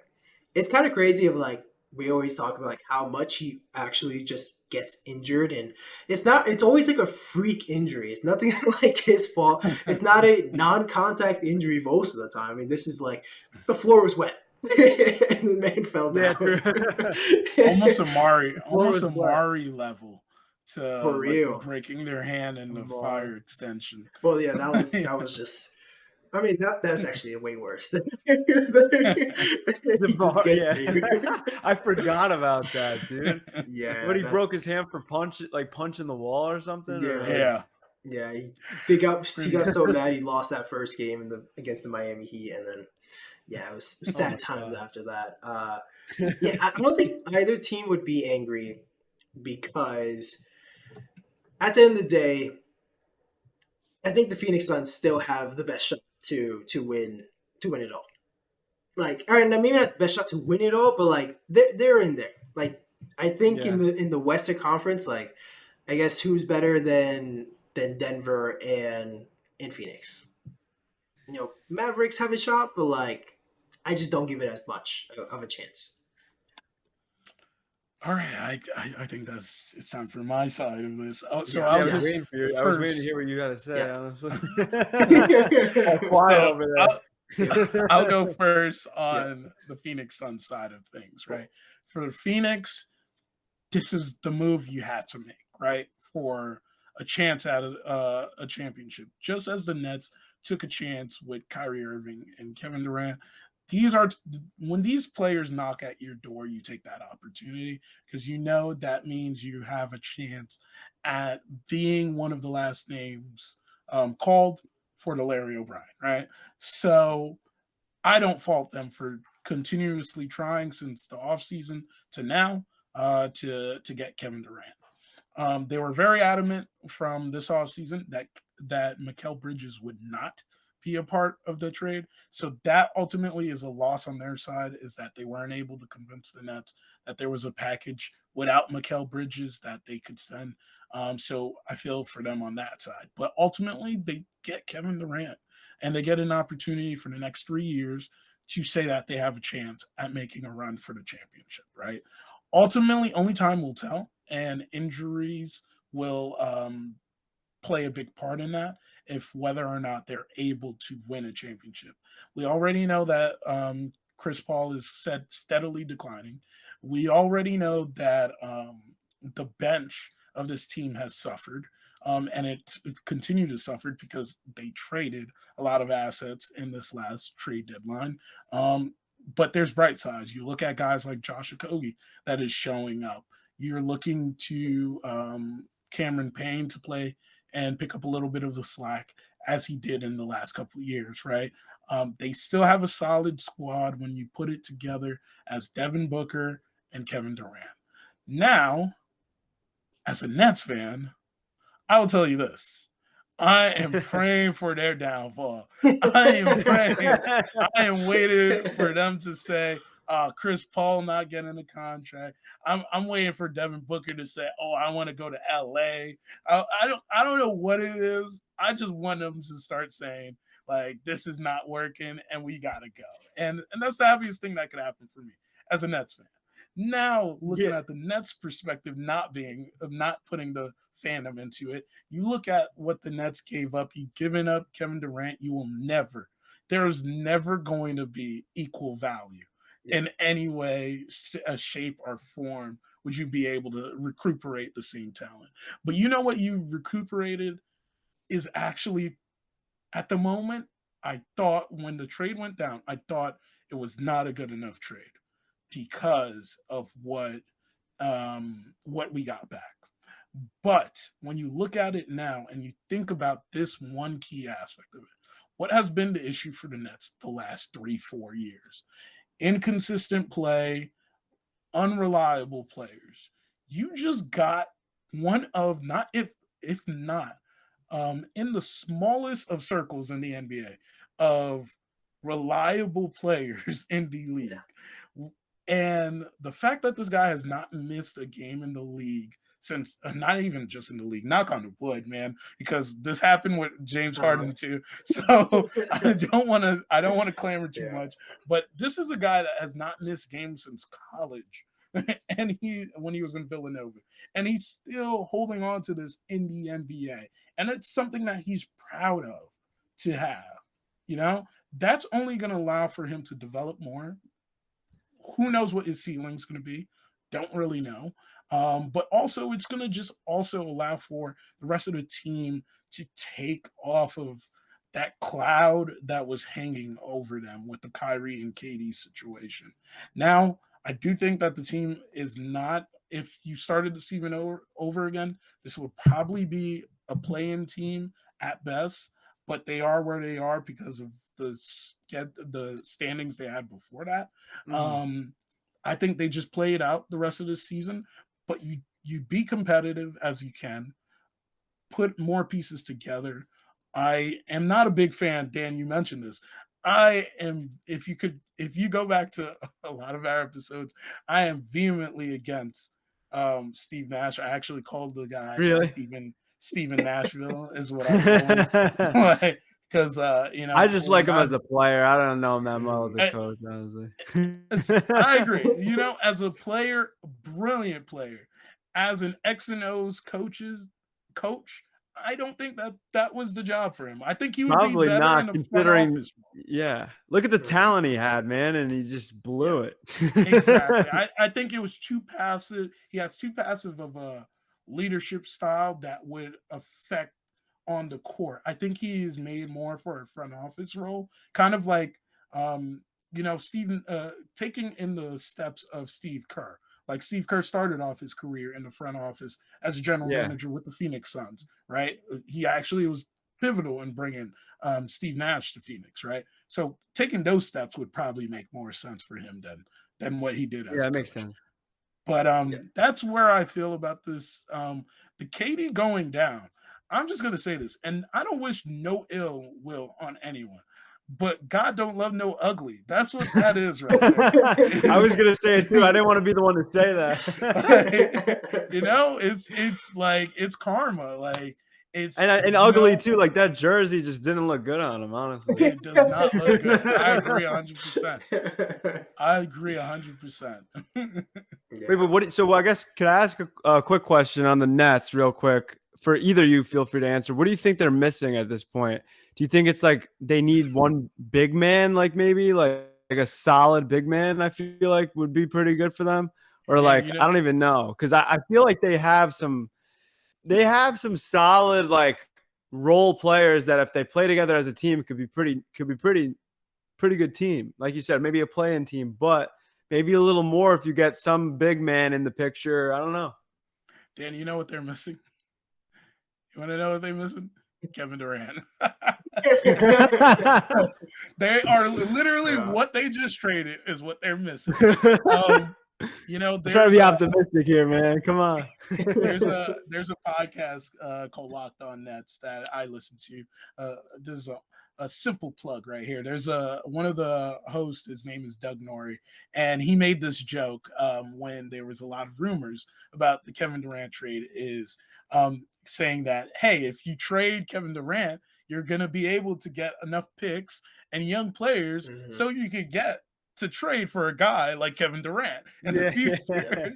It's kind of crazy of like we always talk about like how much he actually just gets injured, and it's always like a freak injury. It's nothing like his fault. It's not a non-contact injury most of the time. I mean, this is like the floor was wet and the man fell down. Almost floor was wet. Amari level to For like real. breaking their hand in the Amari. fire extension. Well, yeah, that was just. I mean, that's actually way worse. He just gets angry. I forgot about that, dude. Yeah, When he that's- broke his hand for punching the wall or something. Yeah. Or, Yeah. Yeah, he got so mad he lost that first game against the Miami Heat, and then it was sad times after that. Yeah, I don't think either team would be angry because at the end of the day, I think the Phoenix Suns still have the best shot to win it all. Like, all right, now maybe not the best shot to win it all, but like they're in there. Like, I think in the Western Conference, like, I guess who's better than Denver and Phoenix? You know, Mavericks have a shot, but like, I just don't give it as much of a chance. All right, I think it's time for my side of this. Oh, so Yes, I I'll was yes. waiting for you. I was waiting to hear what you got to say. Yeah. Honestly, So over there. I'll go first on the Phoenix Suns side of things, right? For Phoenix, this is the move you had to make, right? For a chance at a championship. Just as the Nets took a chance with Kyrie Irving and Kevin Durant, when these players knock at your door, you take that opportunity because you know that means you have a chance at being one of the last names called for the Larry O'Brien, right? So I don't fault them for continuously trying since the offseason to now to get Kevin Durant. They were very adamant from this offseason that Mikal Bridges would not be a part of the trade. So that ultimately is a loss on their side, is that they weren't able to convince the Nets that there was a package without Mikal Bridges that they could send. So I feel for them on that side. But ultimately, they get Kevin Durant and they get an opportunity for the next 3 years to say that they have a chance at making a run for the championship, right? Ultimately, only time will tell, and injuries will play a big part in that if whether or not they're able to win a championship. We already know that Chris Paul is steadily declining. We already know that the bench of this team has suffered. And it continued to suffer because they traded a lot of assets in this last trade deadline. But there's bright sides. You look at guys like Josh Okogie that is showing up. You're looking to Cameron Payne to play and pick up a little bit of the slack as he did in the last couple of years, right? They still have a solid squad when you put it together as Devin Booker and Kevin Durant. Now, as a Nets fan, I will tell you this. I am praying for their downfall. I am praying. I am waiting for them to say, Chris Paul not getting a contract. I'm waiting for Devin Booker to say, "Oh, I want to go to LA." I don't know what it is. I just want them to start saying, like, this is not working and we gotta go. And that's the happiest thing that could happen for me as a Nets fan. Now, looking Yeah. at the Nets perspective, not putting the fandom into it, you look at what the Nets gave up. You've given up Kevin Durant. You will never, there is never going to be equal value in any way, shape, or form would you be able to recuperate the same talent. But you know what you recuperated is actually, at the moment, I thought when the trade went down, I thought it was not a good enough trade because of what we got back. But when you look at it now and you think about this one key aspect of it, what has been the issue for the Nets the last 3-4 years? Inconsistent play, unreliable players. You just got one of, not if not, in the smallest of circles in the NBA, of reliable players in the league. And the fact that this guy has not missed a game in the league since, not even just in the league, knock on the wood, man, because this happened with James Harden too. So I don't want to clamor too much, but this is a guy that has not missed games since college. And when he was in Villanova, and he's still holding on to this in the NBA, and it's something that he's proud of to have. You know, that's only going to allow for him to develop more. Who knows what his ceiling is going to be? Don't really know. But also, it's going to just also allow for the rest of the team to take off of that cloud that was hanging over them with the Kyrie and KD situation. Now, I do think that the team is not, if you started the season over again, this would probably be a play-in team at best, but they are where they are because of the standings they had before that. I think they just play it out the rest of the season, but you be competitive as you can, put more pieces together. I am not a big fan, Dan, you mentioned this. I am, if you go back to a lot of our episodes, I am vehemently against Steve Nash. I actually called the guy Really? Steven Nashville is what I call him. Like, because I just like him as a player. I don't know him that well as a coach, honestly. I agree. As a player, brilliant player. As an X and O's coach, I don't think that was the job for him. I think he would probably be better not, in the considering front office role. Yeah, look at the talent he had, man, and he just blew it. Exactly. I think it was too passive. He has too passive of a leadership style that would affect on the court. I think he is made more for a front office role, kind of like Stephen taking in the steps of Steve Kerr. Like Steve Kerr started off his career in the front office as a general manager with the Phoenix Suns, right? He actually was pivotal in bringing Steve Nash to Phoenix, right? So taking those steps would probably make more sense for him than what he did as that makes sense. But that's where I feel about this. The KD going down. I'm just gonna say this, and I don't wish no ill will on anyone, but God don't love no ugly. That's what that is right there. I was gonna say it too. I didn't want to be the one to say that. It's like it's karma. Like it's and ugly too. Like that jersey just didn't look good on him. Honestly, it does not look good. I agree 100%. I agree 100%. Wait, but so I guess, could I ask a quick question on the Nets real quick? For either you, feel free to answer. What do you think they're missing at this point? Do you think it's like they need one big man, like maybe like a solid big man, I feel like would be pretty good for them? Or I don't even know. Because I feel like they have some solid like role players that if they play together as a team could be pretty good team. Like you said, maybe a play-in team, but maybe a little more if you get some big man in the picture. I don't know. Dan, you know what they're missing? You want to know what they're missing? Kevin Durant. They are literally what they just traded is what they're missing. You know, I'm trying to be there's optimistic here, man. Come on. there's a podcast called Locked On Nets that I listen to. There's a simple plug right here. There's one of the hosts. His name is Doug Norrie, and he made this joke when there was a lot of rumors about the Kevin Durant trade. Is saying that, hey, if you trade Kevin Durant, you're gonna be able to get enough picks and young players so you can get to trade for a guy like Kevin Durant in the future.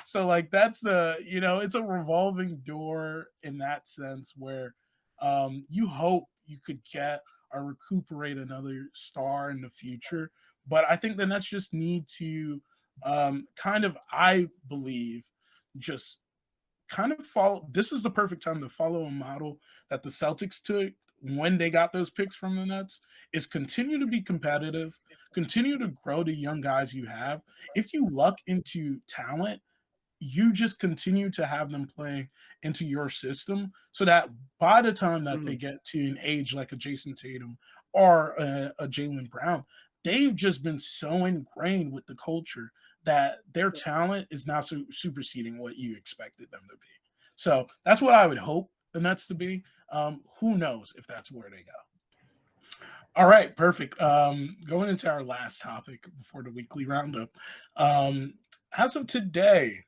So like that's it's a revolving door in that sense where you hope you could get or recuperate another star in the future. But I think the Nets just need to kind of, I believe, just kind of follow. This is the perfect time to follow a model that the Celtics took when they got those picks from the Nets, is continue to be competitive, continue to grow the young guys you have. If you luck into talent, you just continue to have them play into your system so that by the time that they get to an age like a Jason Tatum or a Jaylen Brown, they've just been so ingrained with the culture that their talent is now superseding what you expected them to be. So that's what I would hope the Nets to be. Who knows if that's where they go. All right, perfect. Going into our last topic before the weekly roundup. As of today,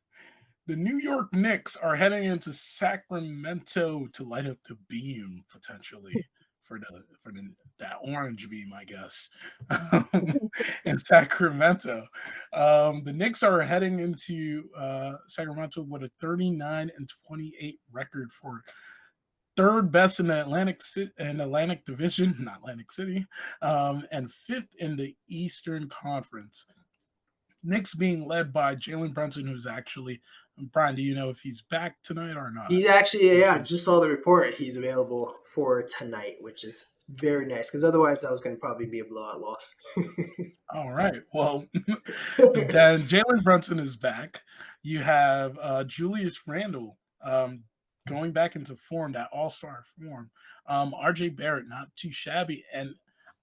the New York Knicks are heading into Sacramento to light up the beam potentially for that orange beam, I guess, in Sacramento. The Knicks are heading into Sacramento with a 39-28 record for third best in the Atlantic Division, not Atlantic City, and fifth in the Eastern Conference. Knicks being led by Jalen Brunson, who's actually, Brian, do you know if he's back tonight or not? He's actually, yeah, just saw the report. He's available for tonight, which is very nice because otherwise that was going to probably be a blowout loss. All right. Well, then Jalen Brunson is back. You have Julius Randle going back into form, that all-star form. RJ Barrett, not too shabby. And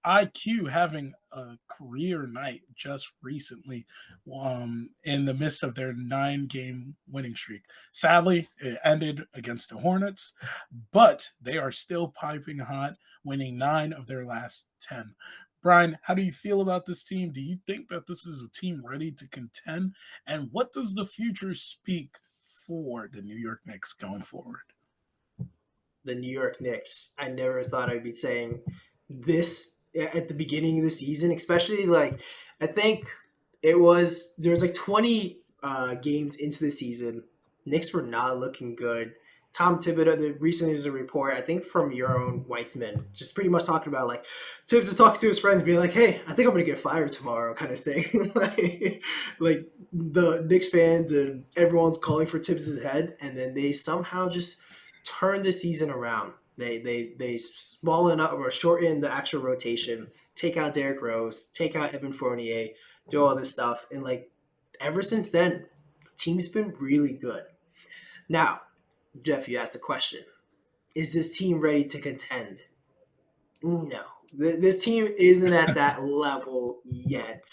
IQ having a career night just recently in the midst of their 9-game winning streak. Sadly, it ended against the Hornets, but they are still piping hot, winning 9 of their last 10. Brian, how do you feel about this team? Do you think that this is a team ready to contend? And what does the future speak for the New York Knicks going forward? The New York Knicks. I never thought I'd be saying this at the beginning of the season, especially like I think there was like 20 games into the season. Knicks were not looking good. Tom Thibodeau, recently there's a report, I think from your own Weitzman, just pretty much talking about like Tibbs is talking to his friends, being like, "Hey, I think I'm gonna get fired tomorrow," kind of thing. like the Knicks fans and everyone's calling for Tibbs' head, and then they somehow just turn the season around. They smallen up or shorten the actual rotation, take out Derrick Rose, take out Evan Fournier, do all this stuff, and like ever since then, the team's been really good. Now, Jeff, you asked the question: is this team ready to contend? No, this team isn't at that level yet.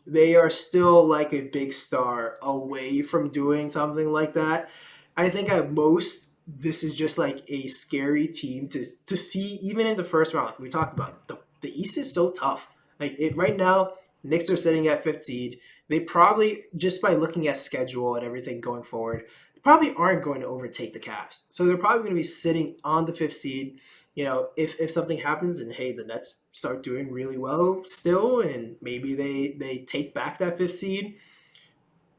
They are still like a big star away from doing something like that. I think at most this is just like a scary team to see even in the first round. Like we talked about, the East is so tough. Like it right now, Knicks are sitting at fifth seed. They probably, just by looking at schedule and everything going forward, probably aren't going to overtake the Cavs. So they're probably going to be sitting on the fifth seed. You know, if something happens and hey, the Nets start doing really well still, and maybe they take back that fifth seed,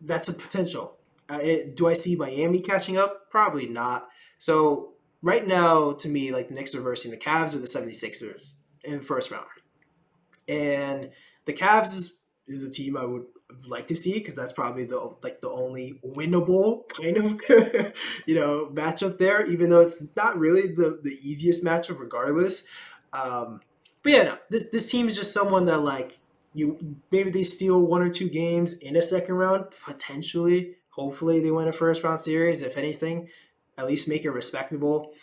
that's a potential. Do I see Miami catching up? Probably not. So right now, to me, like the Knicks are versing the Cavs or the 76ers in the first round. And the Cavs is a team I would like to see because that's probably the only winnable kind of matchup there, even though it's not really the easiest matchup regardless. But yeah, no, this team is just someone that like maybe they steal 1 or 2 games in a second round, potentially. Hopefully they win a first round series. If anything, at least make it respectable.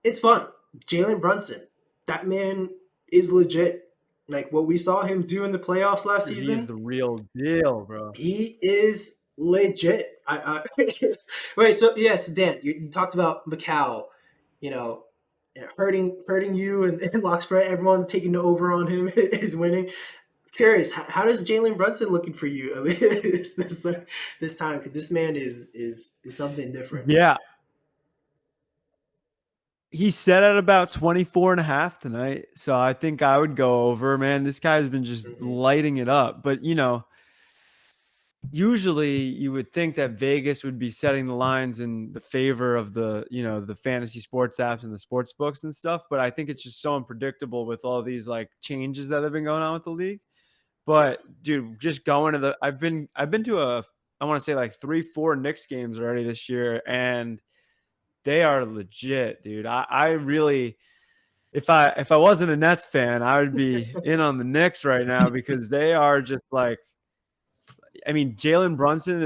It's fun. Jalen Brunson, that man is legit. Like what we saw him do in the playoffs last Dude, he is season, the real deal, bro. he is legit. Right. So yes, Dan, you talked about Macau, you know, hurting you and Lockspread. Everyone taking the over on him is winning. Curious, how does Jalen Brunson looking for you this time? Because this man is something different. Yeah. He set at about 24.5 tonight. So I think I would go over, man. This guy's been just Mm-hmm. lighting it up. But, usually you would think that Vegas would be setting the lines in the favor of the fantasy sports apps and the sports books and stuff. But I think it's just so unpredictable with all these like changes that have been going on with the league. Yeah, But dude, just going to I've been to I want to say like 3-4 Knicks games already this year, and they are legit, dude. I really, if I wasn't a Nets fan, I would be in on the Knicks right now because they are just like, I mean, Jalen Brunson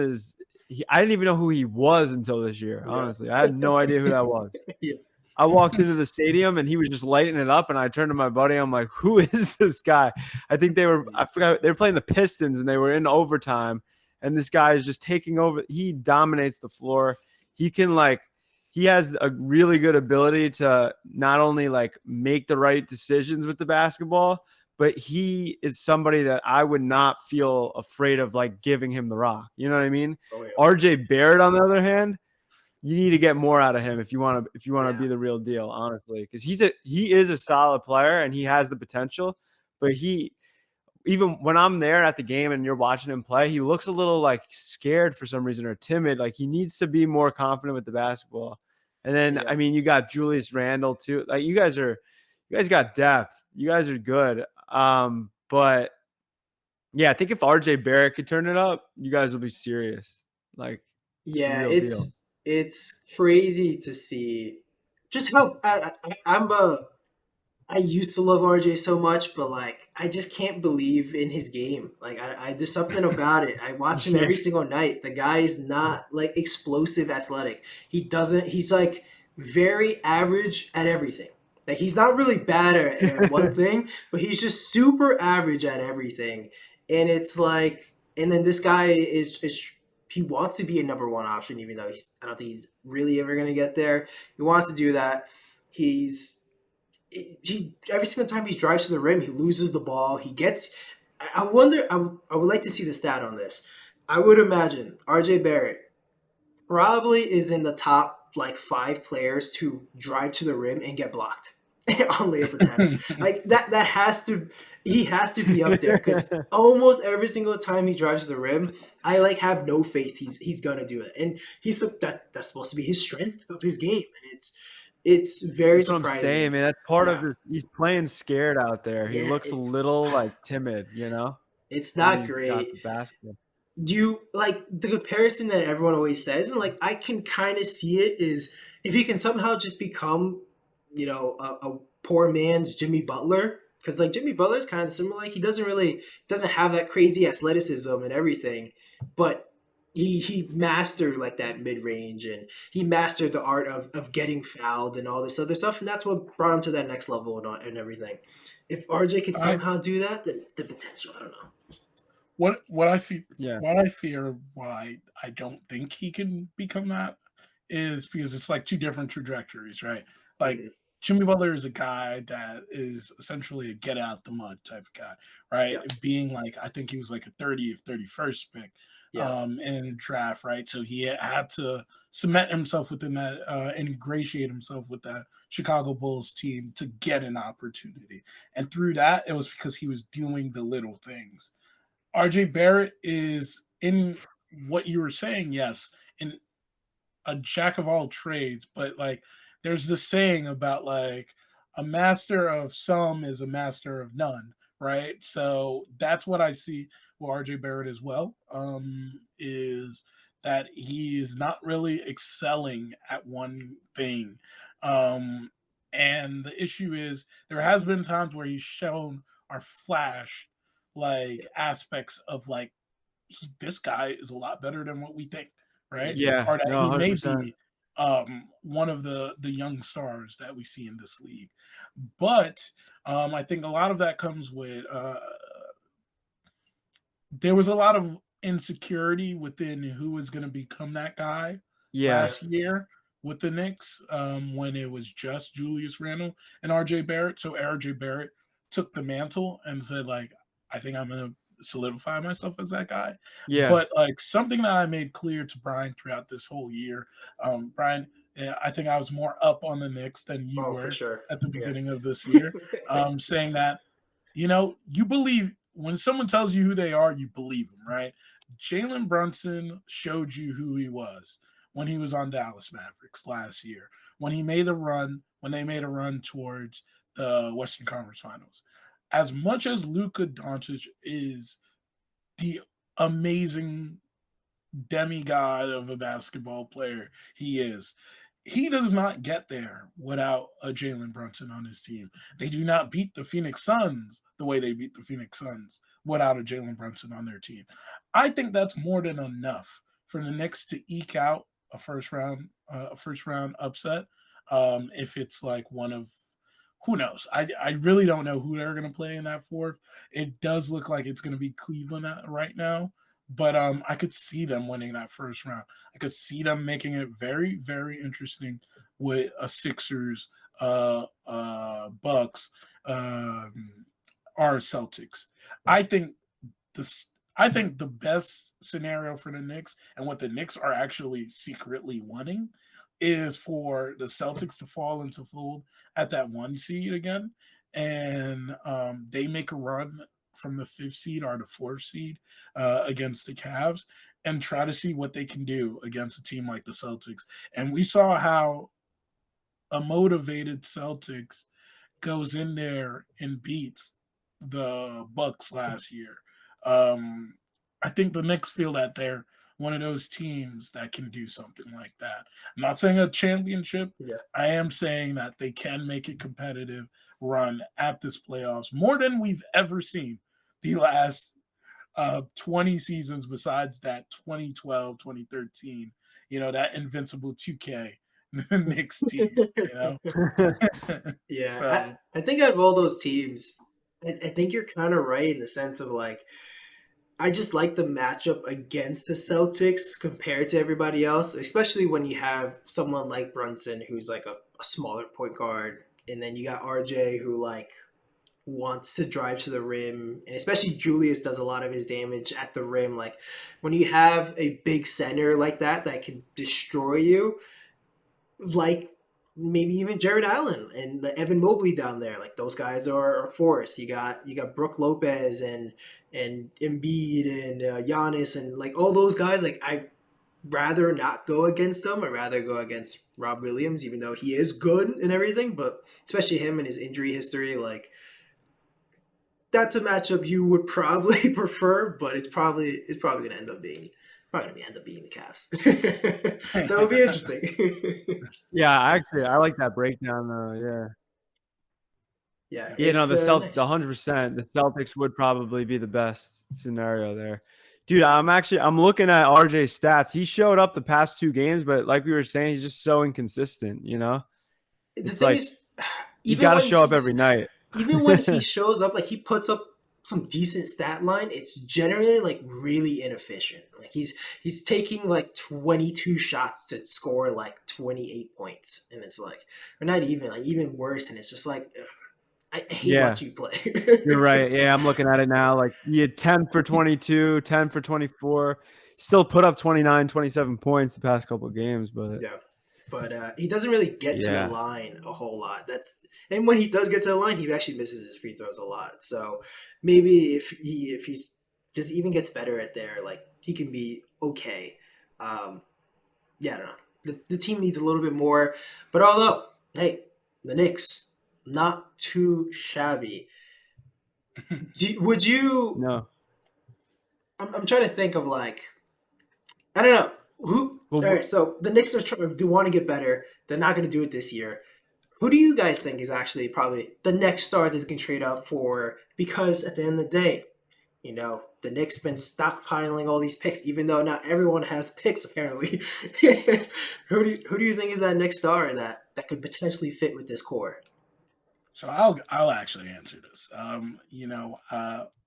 I didn't even know who he was until this year. yeah, Honestly, I had no idea who that was. yeah, I walked into the stadium and he was just lighting it up, and I turned to my buddy. I'm like, "Who is this guy?" I think I forgot they were playing the Pistons and they were in overtime, and this guy is just taking over. He dominates the floor. He can he has a really good ability to not only like make the right decisions with the basketball, but he is somebody that I would not feel afraid of like giving him the rock. You know what I mean? oh yeah, RJ Barrett, on the other hand, you need to get more out of him if you want to yeah, be the real deal, honestly, because he is a solid player and he has the potential. But even when I'm there at the game and you're watching him play, he looks a little like scared for some reason or timid. Like he needs to be more confident with the basketball. And then yeah. I mean, you got Julius Randle too. Like you guys got depth. You guys are good. But yeah, I think if RJ Barrett could turn it up, you guys will be serious. Like the Yeah, real deal. it's crazy to see just how I used to love RJ so much, but like I just can't believe in his game. Like there's something about it. I watch him Yeah. every single night. The guy is not like explosive athletic. He's like very average at everything. Like he's not really bad at one thing, but he's just super average at everything. And it's like, and then this guy is he wants to be a number one option, even though I don't think he's really ever gonna get there. He wants to do that. He's he every single time he drives to the rim, he loses the ball. He gets. I wonder. I would like to see the stat on this. I would imagine RJ Barrett probably is in the top like 5 players to drive to the rim and get blocked on layup attempts. Like that has to he has to be up there because almost every single time he drives to the rim, I like have no faith he's gonna do it. And that's supposed to be his strength of his game, and it's very That's what I'm saying, surprising. man. That's part of Yeah, his. He's playing scared out there. He yeah, looks a little like timid, it's when not he's got great. the basketball. Do you like the comparison that everyone always says, and like I can kind of see it is if he can somehow just become, a poor man's Jimmy Butler, because like Jimmy Butler is kind of similar. Like he doesn't have that crazy athleticism and everything, but he mastered like that mid range, and he mastered the art of getting fouled and all this other stuff, and that's what brought him to that next level and everything. If RJ could I somehow do that, then the potential, I don't know. what I fear Yeah, why I don't think he can become that is because it's like two different trajectories, right? Like Mhm. Jimmy Butler is a guy that is essentially a get out the mud type of guy, right? Yeah, Being like I think he was like a 30th, 31st pick yeah, in the draft, right? So he had to cement himself within that and ingratiate himself with that Chicago Bulls team to get an opportunity. And through that, it was because he was doing the little things. RJ Barrett is in what you were saying, yes, in a jack of all trades, but like there's this saying about like a master of some is a master of none, right? So that's what I see with RJ Barrett as well. Is that he's not really excelling at one thing. Um, and the issue is there has been times where he's shown or flashed like yeah, aspects of like this guy is a lot better than what we think, right? hmm yeah, Or that no, he may 100%. be. one of the young stars that we see in this league. But I think a lot of that comes with there was a lot of insecurity within who was going to become that guy Yeah. last year with the Knicks when it was just Julius Randle and RJ Barrett. So RJ Barrett took the mantle and said, like, I think I'm going to solidify myself as that guy. Yeah. But like something that I made clear to Brian throughout this whole year, Brian, I think I was more up on the Knicks than you Oh, for were sure. at the Yeah. beginning of this year, saying that you believe when someone tells you who they are, you believe them, right? Jalen Brunson showed you who he was when he was on Dallas Mavericks last year, when they made a run towards the Western Conference Finals. As much as Luka Doncic is the amazing demigod of a basketball player he is, he does not get there without a Jalen Brunson on his team. They do not beat the Phoenix Suns the way they beat the Phoenix Suns without a Jalen Brunson on their team. I think that's more than enough for the Knicks to eke out a first round upset. If it's like one of who knows? I really don't know who they're going to play in that fourth. It does look like it's going to be Cleveland right now, but I could see them winning that first round. I could see them making it very, very interesting with a Sixers, Bucks, or Celtics. I think the best scenario for the Knicks and what the Knicks are actually secretly wanting is for the Celtics to fall into fold at that 1 seed again, and they make a run from the 5th seed or the 4th seed against the Cavs and try to see what they can do against a team like the Celtics. And we saw how a motivated Celtics goes in there and beats the Bucks last year. I think the Knicks feel that they're one of those teams that can do something like that. I'm not saying a championship. Yeah. I am saying that they can make a competitive run at this playoffs more than we've ever seen the last 20 seasons besides that 2012, 2013, that invincible 2K Knicks team. Yeah, So I think out of all those teams, I think you're kind of right in the sense of like, I just like the matchup against the Celtics compared to everybody else, especially when you have someone like Brunson, who's like a smaller point guard, and then you got RJ, who like wants to drive to the rim, and especially Julius does a lot of his damage at the rim. Like when you have a big center like that can destroy you, like maybe even Jared Allen and the Evan Mobley down there. Like those guys are a force. You got Brook Lopez and Embiid and Giannis and like all those guys. Like I rather not go against them. I'd rather go against Rob Williams, even though he is good and everything. But especially him and his injury history, like that's a matchup you would probably prefer. But it's probably going to end up being the Cavs. So it'll be interesting. Yeah, actually, I like that breakdown though. Yeah. Yeah, Yeah, no, it's the nice. 100%. The Celtics would probably be the best scenario there. Dude, I'm looking at RJ's stats. He showed up the past 2 games, but like we were saying, he's just so inconsistent, The It's thing like is, you even got to when show up he's every night. even when he shows up, like he puts up some decent stat line, it's generally like really inefficient. Like he's taking like 22 shots to score like 28 points, and it's like, or not even like even worse, and it's just like ugh, I hate Yeah, watching you play. you're right. Yeah, I'm looking at it now. Like he had 10 for 22, 10 for 24. Still put up 29, 27 points the past couple of games, but Yeah. But he doesn't really get to the yeah. line a whole lot. And when he does get to the line, he actually misses his free throws a lot. So maybe if he's just even gets better at there, like he can be okay. Yeah, I don't know. The team needs a little bit more. But although, hey, the Knicks, not too shabby. Would you? No. I'm trying to think of like I don't know who. Well, All right, so the Knicks they want to get better. They're not going to do it this year. Who do you guys think is actually probably the next star that they can trade up for? Because at the end of the day, the Knicks been stockpiling all these picks, even though not everyone has picks apparently. Who do you think is that next star that could potentially fit with this core? So I'll actually answer this.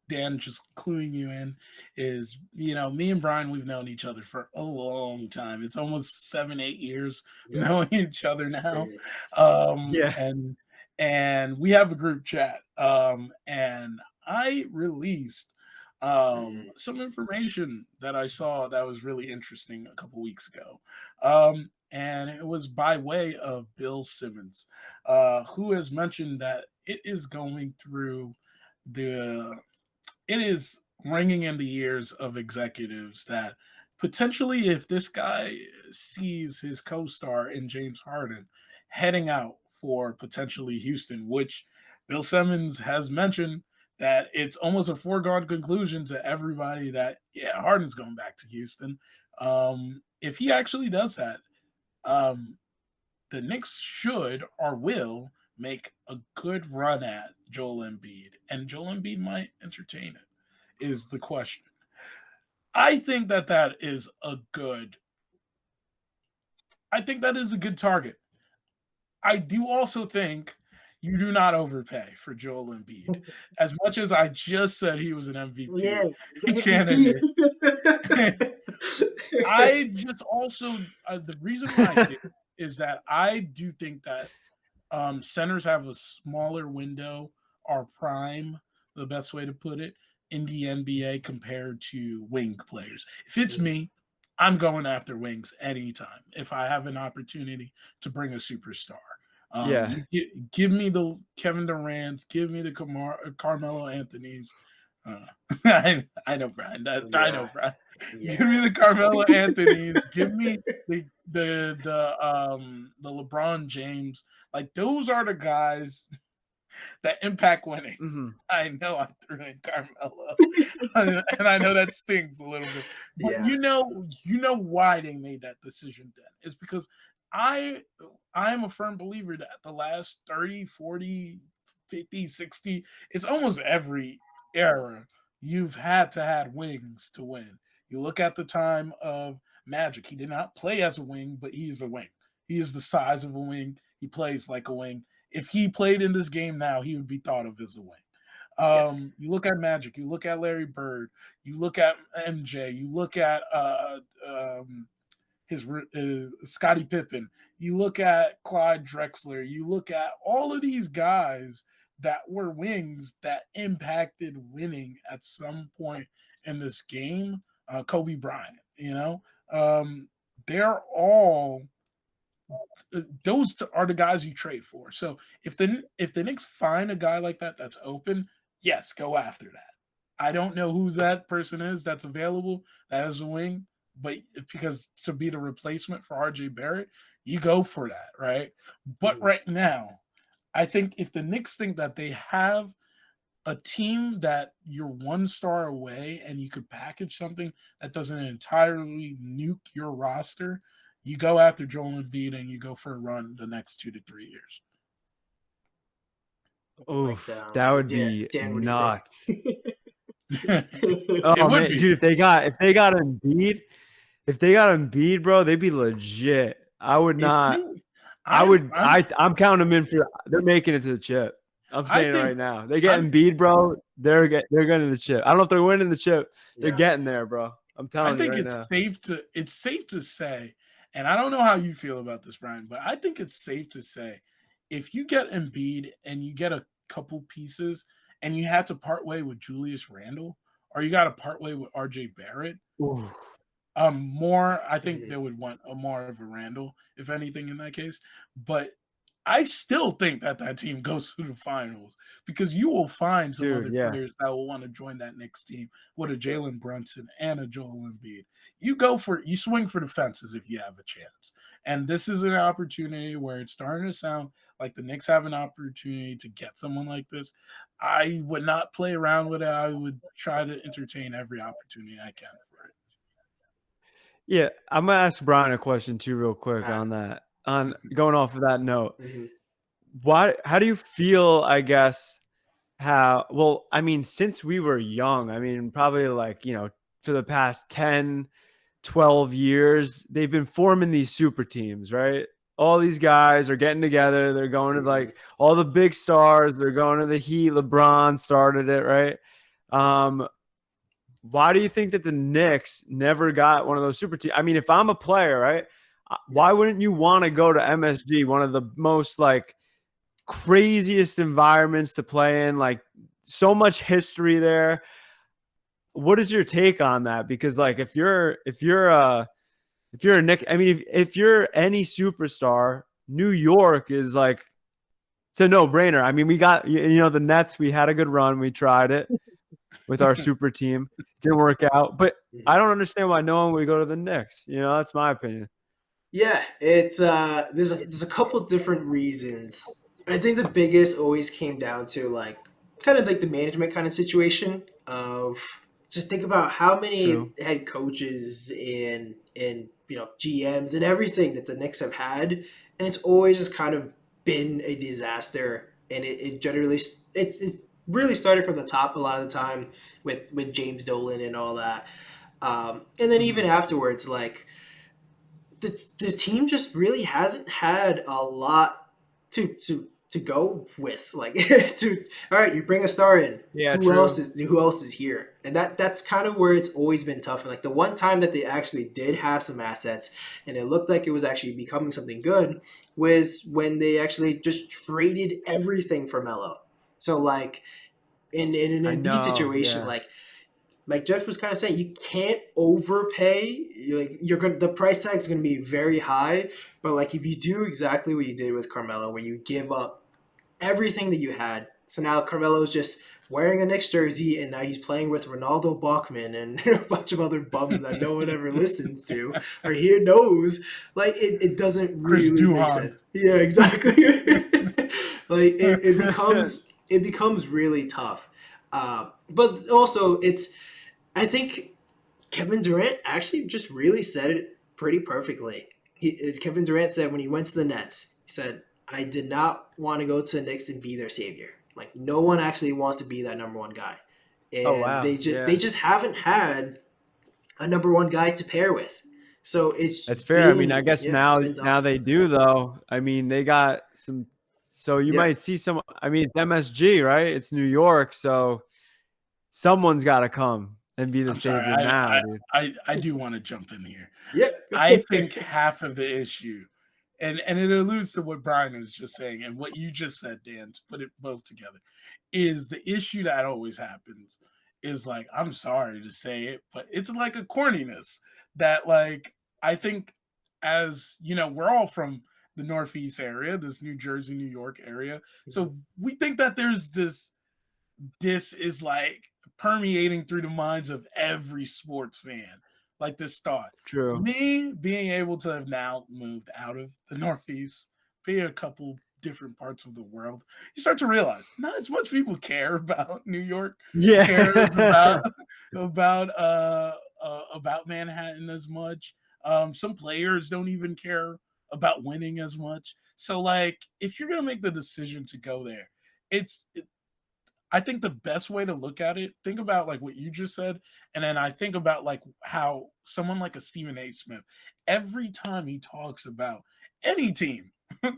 Dan, just cluing you in is, me and Brian, we've known each other for a long time. It's almost 7, 8 years Yeah, knowing each other now. crazy. Yeah. And we have a group chat. And I released some information that I saw that was really interesting a couple weeks ago. And it was by way of Bill Simmons, who has mentioned that it is ringing in the ears of executives that potentially, if this guy sees his co-star in James Harden heading out for potentially Houston, which Bill Simmons has mentioned that it's almost a foregone conclusion to everybody that, yeah, Harden's going back to Houston. If he actually does that, um, the Knicks should or will make a good run at Joel Embiid, and Joel Embiid might entertain it, is the question. I think that is a good. I think that is a good target. I do also think you do not overpay for Joel Embiid. As much as I just said he was an Yeah, MVP MVP. candidate, I just also the reason why I did is that I do think that centers have a smaller window or prime, the best way to put it, in the NBA compared to wing players. If it's me, I'm going after wings anytime. If I have an opportunity to bring a superstar, Yeah. give me the Kevin Durant's, give me the Carmelo Anthony's. I know, Brian. I know, Brian. Yeah. Give me the Carmelo Anthony's. Give me the LeBron James. Like, those are the guys that impact winning. Mm-hmm. I know I threw in Carmelo, and I know that stings a little bit. But Yeah. you know why they made that decision then. It's because I'm a firm believer that the last 30, 40, 50, 60, it's almost every era you've had to have wings to win. You look at the time of Magic. He did not play as a wing, but he is a wing. He is the size of a wing. He plays like a wing. If he played in this game now, he would be thought of as a wing. You look at Magic, you look at Larry Bird, you look at MJ, you look at his Scottie Pippen, you look at Clyde Drexler, you look at all of these guys that were wings that impacted winning at some point in this game. Kobe Bryant, they're all those are the guys you trade for. So if the Knicks find a guy like that that's open, yes, go after that. I don't know who that person is that's available that is a wing, but because to be the replacement for RJ Barrett, you go for that, right? But right now, I think if the Knicks think that they have a team that you're one star away and you could package something that doesn't entirely nuke your roster, you go after Joel Embiid and you go for a run the next 2 to 3 years. Oof, that would be Dan, what do you nuts. think? Oh man, be. dude, if they got Embiid, bro, they'd be legit. I would not. I'm counting them in for. They're making it to the chip. I'm saying it right now. They get Embiid, bro. They're getting the chip. I don't know if they're winning the chip. They're getting there, bro. I'm telling you right now. I think it's safe to say, and I don't know how you feel about this, Brian, but I think it's safe to say if you get Embiid and you get a couple pieces and you had to part way with Julius Randle or you got to part way with RJ Barrett, I think they would want more of a Randle, if anything, in that case. But I still think that team goes to the finals because you will find some other players that will want to join that Knicks team with a Jalen Brunson and a Joel Embiid. You swing for the fences if you have a chance. And this is an opportunity where it's starting to sound like the Knicks have an opportunity to get someone like this. I would not play around with it. I would try to entertain every opportunity I can for it. Yeah, I'm gonna ask Brian a question too, real quick on that. On going off of that note, how do you feel? I guess well, I mean, since we were young, I mean, probably like, for the past 10, 12 years, they've been forming these super teams, right? All these guys are getting together. They're going to like all the big stars. They're going to the Heat. LeBron started it, right? Why do you think that the Knicks never got one of those super teams? I mean, if I'm a player, right? Why wouldn't you want to go to MSG, one of the most like craziest environments to play in, like so much history there? What is your take on that? Because like if you're a Nick, I mean, if you're any superstar, New York is like, it's a no-brainer. I mean, we got, the Nets, we had a good run. We tried it with our super team. Didn't work out. But I don't understand why no one would go to the Knicks. That's my opinion. Yeah, it's there's a couple different reasons. I think the biggest always came down to like kind of like the management kind of situation of just think about how many True. head coaches and GMs and everything that the Knicks have had, and it's always just kind of been a disaster. And it generally it really started from the top a lot of the time with James Dolan and all that, and then even afterwards like the team just really hasn't had a lot to go with. Like to all right, you bring a star in. Yeah, Who else is here? And that's kind of where it's always been tough. And like the one time that they actually did have some assets and it looked like it was actually becoming something good was when they actually just traded everything for Melo. So like in an I Embiid know. situation, Yeah. like Jeff was kind of saying, you can't overpay. Like the price tag is gonna be very high. But like if you do exactly what you did with Carmelo, where you give up everything that you had, so now Carmelo's just wearing a Knicks jersey, and now he's playing with Ronaldo Bachman and a bunch of other bums that no one ever listens to or here knows. Like it doesn't Chris really make Duhon. sense. Yeah, exactly. Like it becomes really tough. But also I think Kevin Durant actually just really said it pretty perfectly. Kevin Durant said when he went to the Nets, he said, "I did not want to go to the Knicks and be their savior. Like no one actually wants to be that number one guy, Oh, and wow. they Yeah. just haven't had a number one guy to pair with. So That's fair. I mean, I guess it's been now tough. they do though. I mean, they got some. So you Yeah, might see some. I mean, it's MSG, right? It's New York, so someone's got to come and be the I'm sorry. savior now, dude. I do want to jump in here. yeah. I think half of the issue, and it alludes to what Brian was just saying and what you just said, Dan, to put it both together, is the issue that always happens is like, I'm sorry to say it, but it's like a corniness that like I think as we're all from the Northeast area, this New Jersey, New York area. So we think that there's this is like permeating through the minds of every sports fan. Like this thought. True. Me being able to have now moved out of the Northeast, be a couple different parts of the world, you start to realize not as much people care about New York, cares Yeah. about Manhattan as much. Some players don't even care about winning as much. So like if you're gonna make the decision to go there, it's I think the best way to look at it, think about like what you just said, and then I think about like how someone like a Stephen A. Smith, every time he talks about any team,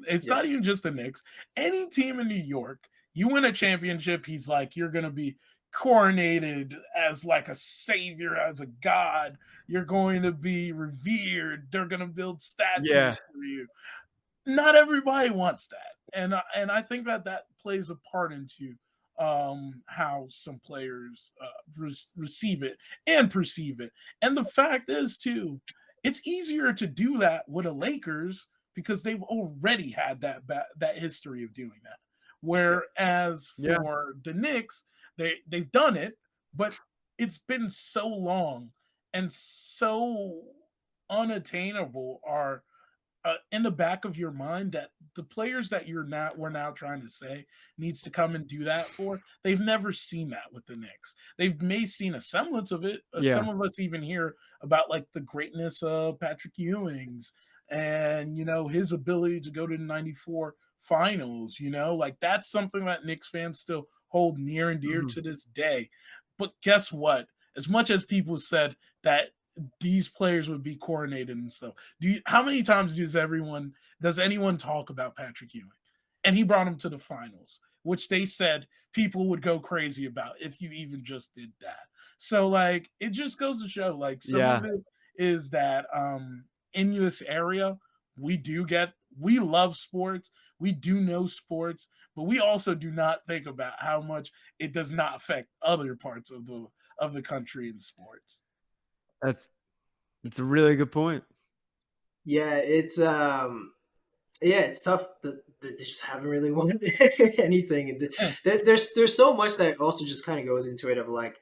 it's Yeah. not even just the Knicks, any team in New York, you win a championship, he's like, you're gonna be coronated as like a savior, as a god, you're going to be revered, they're gonna build Yeah. statues for you. Not everybody wants that, and I think that that plays a part into how some players receive it and perceive it. And the fact is, too, it's easier to do that with the Lakers because they've already had that history of doing that. Whereas Yeah. for the Knicks, they've done it, but it's been so long and so unattainable are in the back of your mind that the players that we're now trying to say needs to come and do that for, they've never seen that with the Knicks. They've may seen a semblance of it. Yeah. Some of us even hear about like the greatness of Patrick Ewing's and his ability to go to the '94 finals. Like that's something that Knicks fans still hold near and dear Mhm. to this day. But guess what? As much as people said that these players would be coronated and stuff, how many times does anyone talk about Patrick Ewing? And he brought him to the finals, which they said people would go crazy about if you even just did that. So like it just goes to show like some Yeah, of it is that in this area we love sports, we do know sports, but we also do not think about how much it does not affect other parts of the country in sports. that's a really good point. Yeah, it's tough that they just haven't really won anything. And there's so much that also just kind of goes into it of like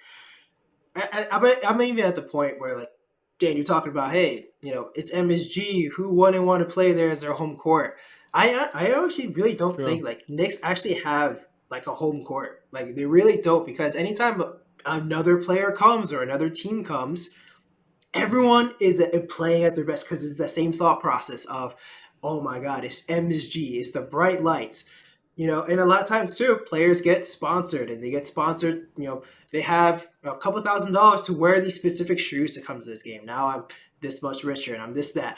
I'm even at the point where like Dan, you're talking about, hey, it's MSG. Who wouldn't want to play there as their home court? I actually really don't True. think like Knicks actually have like a home court. Like they really don't, because anytime another player comes or another team comes, everyone is playing at their best because it's the same thought process of, oh my god, it's MSG, it's the bright lights, and a lot of times too, players get sponsored, and they get sponsored, they have a couple $1,000s to wear these specific shoes to come to this game. Now I'm this much richer and I'm this, that.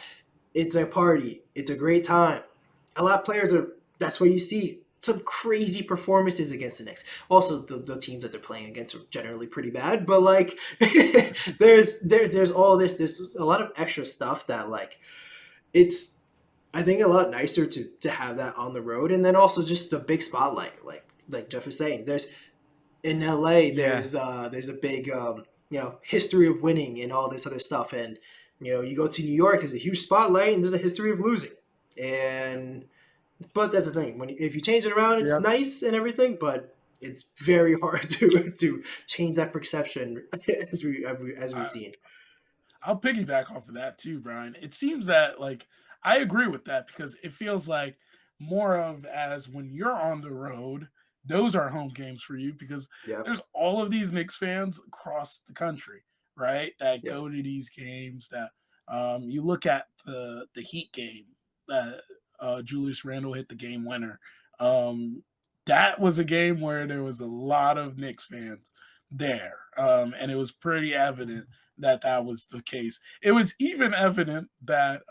It's a party, it's a great time. A lot of players that's what you see, some crazy performances against the Knicks. Also, the teams that they're playing against are generally pretty bad, but like, there's all this. There's a lot of extra stuff that like, it's, I think, a lot nicer to have that on the road, and then also just the big spotlight, like Jeff is saying. There's in LA, Yeah, there's a big history of winning and all this other stuff, and you go to New York, there's a huge spotlight, and there's a history of losing, and but that's the thing. If you change it around, it's yep. nice and everything, but it's very hard to change that perception as we've seen. I'll piggyback off of that too, Brian. It seems that like I agree with that because it feels like more of as when you're on the road, those are home games for you because Yep. there's all of these Knicks fans across the country, right? That Yep. go to these games. That you look at the Heat game that Julius Randle hit the game winner. That was a game where there was a lot of Knicks fans there, and it was pretty evident that was the case. It was even evident that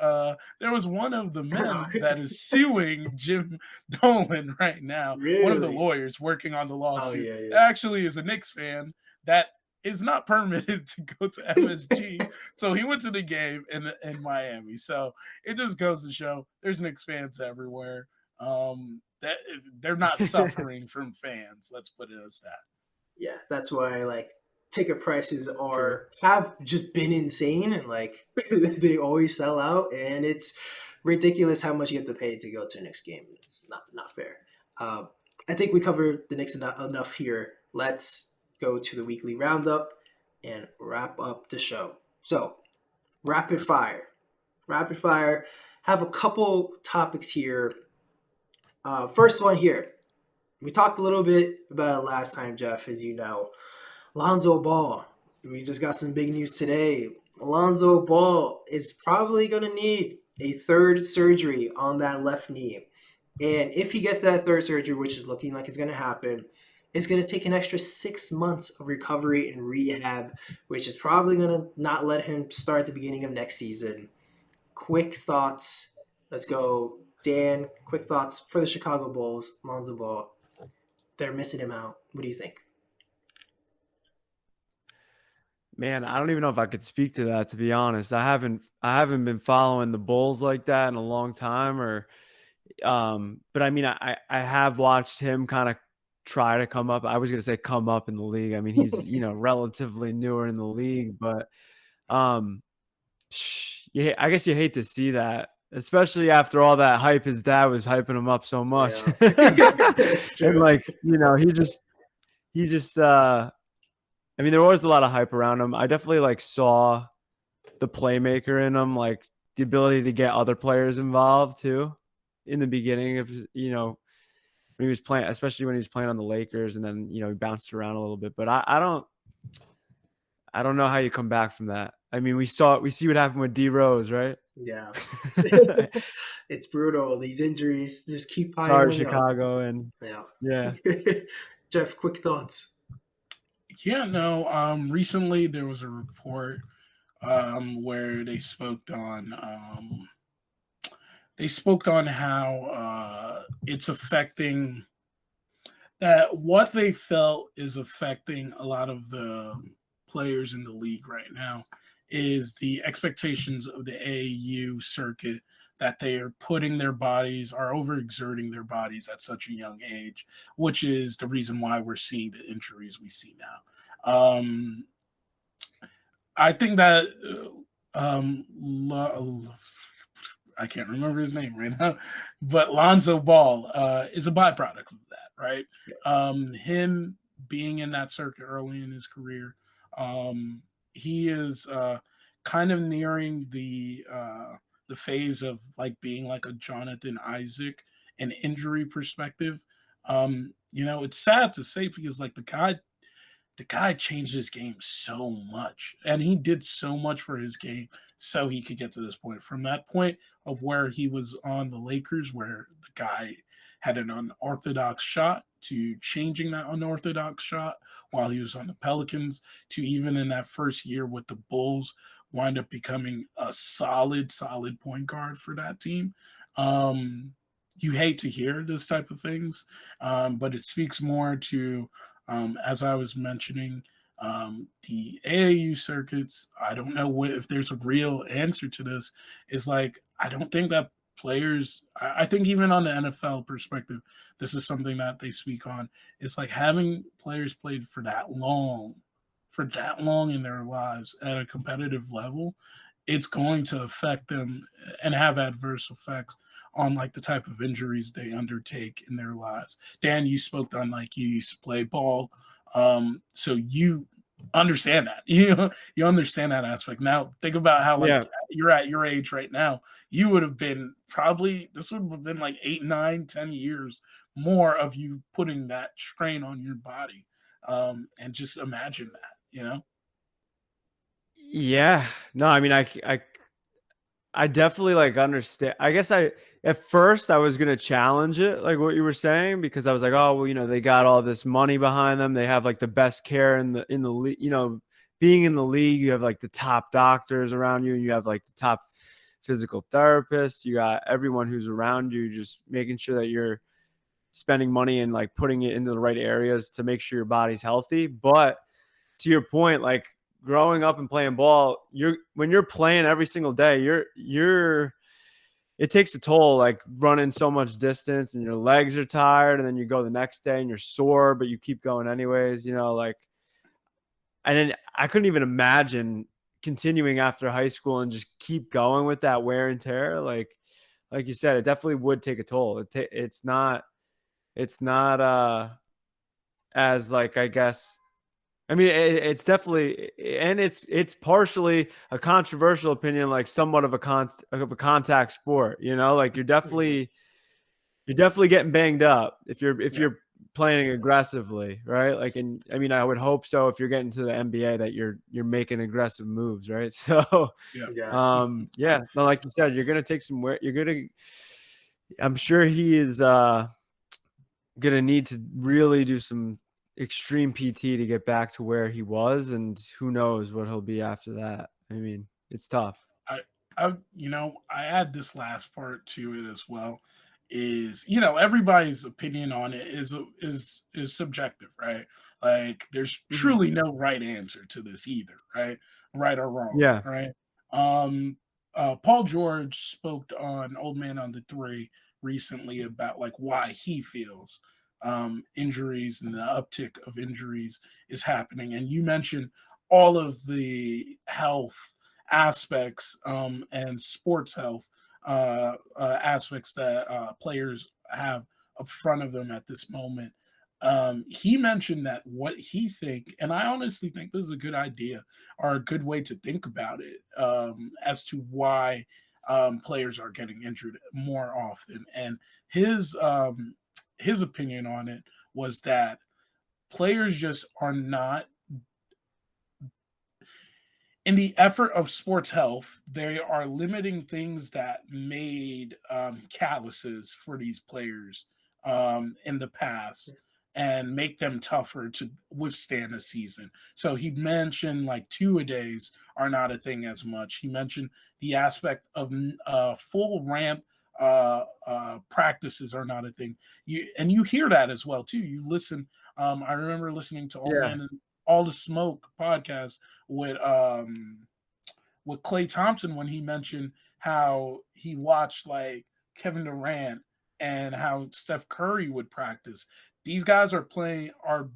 there was one of the men that is suing Jim Dolan right now, one of the Really? lawyers working on the Oh lawsuit, yeah, that actually is a Knicks fan that is not permitted to go to MSG. yeah. So he went to the game in Miami. So it just goes to show there's Knicks fans everywhere. That they're not suffering from fans. Let's put it as that. Yeah, that's why like ticket prices True. have just been insane, and like they always sell out, and it's ridiculous how much you have to pay to go to a Knicks game. It's not fair. Um, I think we covered the Knicks enough here. Let's go to the weekly roundup and wrap up the show. So, rapid fire. Rapid fire. Have a couple topics here. First one here. We talked a little bit about it last time, Jeff, as you know. Lonzo Ball. We just got some big news today. Lonzo Ball is probably going to need a third surgery on that left knee. And if he gets that third surgery, which is looking like it's going to happen, it's going to take an extra 6 months of recovery and rehab, which is probably going to not let him start at the beginning of next season. Quick thoughts. Let's go, Dan. Quick thoughts for the Chicago Bulls, Lonzo Ball. They're missing him out. What do you think? Man, I don't even know if I could speak to that, to be honest. I haven't been following the Bulls like that in a long time, but I mean, I have watched him kind of try to come up. I was going to say come up in the league. I mean, he's, relatively newer in the league, but yeah, I guess you hate to see that, especially after all that hype his dad was hyping him up so much. Yeah. That's And true. like, he just I mean, there was a lot of hype around him. I definitely like saw the playmaker in him, like the ability to get other players involved too in the beginning of, when he was playing, especially when he was playing on the Lakers, and then, he bounced around a little bit, but I don't know how you come back from that. I mean, we see what happened with D Rose, right? Yeah. It's brutal. These injuries just keep Sorry, piling up. Chicago. And Yeah. yeah, Jeff, quick thoughts. Yeah, no. Recently there was a report where they spoke on how it's affecting that what they felt is affecting a lot of the players in the league right now is the expectations of the AAU circuit that they are putting their bodies are overexerting their bodies at such a young age, which is the reason why we're seeing the injuries we see now. I think that I can't remember his name right now, but Lonzo Ball is a byproduct of that, right? Him being in that circuit early in his career, he is kind of nearing the phase of like being like a Jonathan Isaac, an injury perspective. It's sad to say because like the guy changed his game so much and he did so much for his game so he could get to this point. From that point of where he was on the Lakers, where the guy had an unorthodox shot, to changing that unorthodox shot while he was on the Pelicans, to even in that first year with the Bulls, wind up becoming a solid point guard for that team. You hate to hear this type of things, but it speaks more to as I was mentioning, the AAU circuits, I don't know if there's a real answer to this. Is like, I don't think that players, I think even on the NFL perspective, this is something that they speak on. It's like having players played for that long in their lives at a competitive level, it's going to affect them and have adverse effects on like the type of injuries they undertake in their lives. Dan, you spoke on like you used to play ball, so you understand that. You understand that aspect. Now think about how like Yeah. you're at your age right now. You would have been probably this would have been like 8, 9, 10 years more of you putting that strain on your body. And just imagine that. Yeah. No, I mean, I definitely like understand. I guess at first I was gonna challenge it, like what you were saying, because I was like, oh well, they got all this money behind them. They have like the best care in the league. Being in the league, you have like the top doctors around you, and you have like the top physical therapists. You got everyone who's around you, just making sure that you're spending money and like putting it into the right areas to make sure your body's healthy. But to your point, like growing up and playing ball, when you're playing every single day, it takes a toll, like running so much distance and your legs are tired, and then you go the next day and you're sore, but you keep going anyways, like, and then I couldn't even imagine continuing after high school and just keep going with that wear and tear. Like you said, it definitely would take a toll. It's not as like, I guess, I mean, it's definitely, and it's partially a controversial opinion, like somewhat of a contact sport. Like you're definitely getting banged up if you're playing aggressively, right? Like, and I mean, I would hope so if you're getting to the NBA that you're making aggressive moves, right? So, Yeah. Yeah. yeah, no, like you said, you're gonna take some wear. I'm sure he is gonna need to really do some extreme PT to get back to where he was, and who knows what he'll be after that. I mean, it's tough. I, I add this last part to it as well. Is everybody's opinion on it is subjective, right? Like there's Mhm. truly no right answer to this either, right? Right or wrong, Yeah. right? Um, Paul George spoke on Old Man on the Three recently about like why he feels injuries and the uptick of injuries is happening, and you mentioned all of the health aspects and sports health aspects that players have up front of them at this moment. He mentioned that what he think, and I honestly think this is a good idea or a good way to think about it as to why players are getting injured more often. And his opinion on it was that players just are not in the effort of sports health, they are limiting things that made calluses for these players in the past. and make them tougher to withstand a season. So he mentioned like two-a-days are not a thing as much. He mentioned the aspect of full ramp practices are not a thing. You hear that as well too. You listen. I remember listening to Yeah. All the Smoke podcast with Klay Thompson when he mentioned how he watched like Kevin Durant and how Steph Curry would practice. These guys are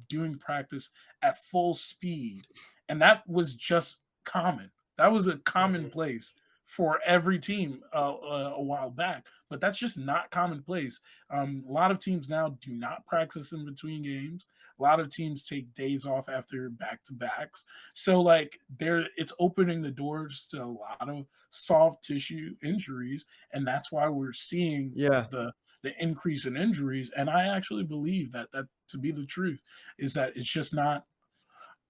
doing practice at full speed, and that was just common. That was a commonplace for every team a while back, but that's just not commonplace. A lot of teams now do not practice in between games. A lot of teams take days off after back to backs. So like it's opening the doors to a lot of soft tissue injuries, and that's why we're seeing Yeah. the increase in injuries. And I actually believe that to be the truth is that it's just not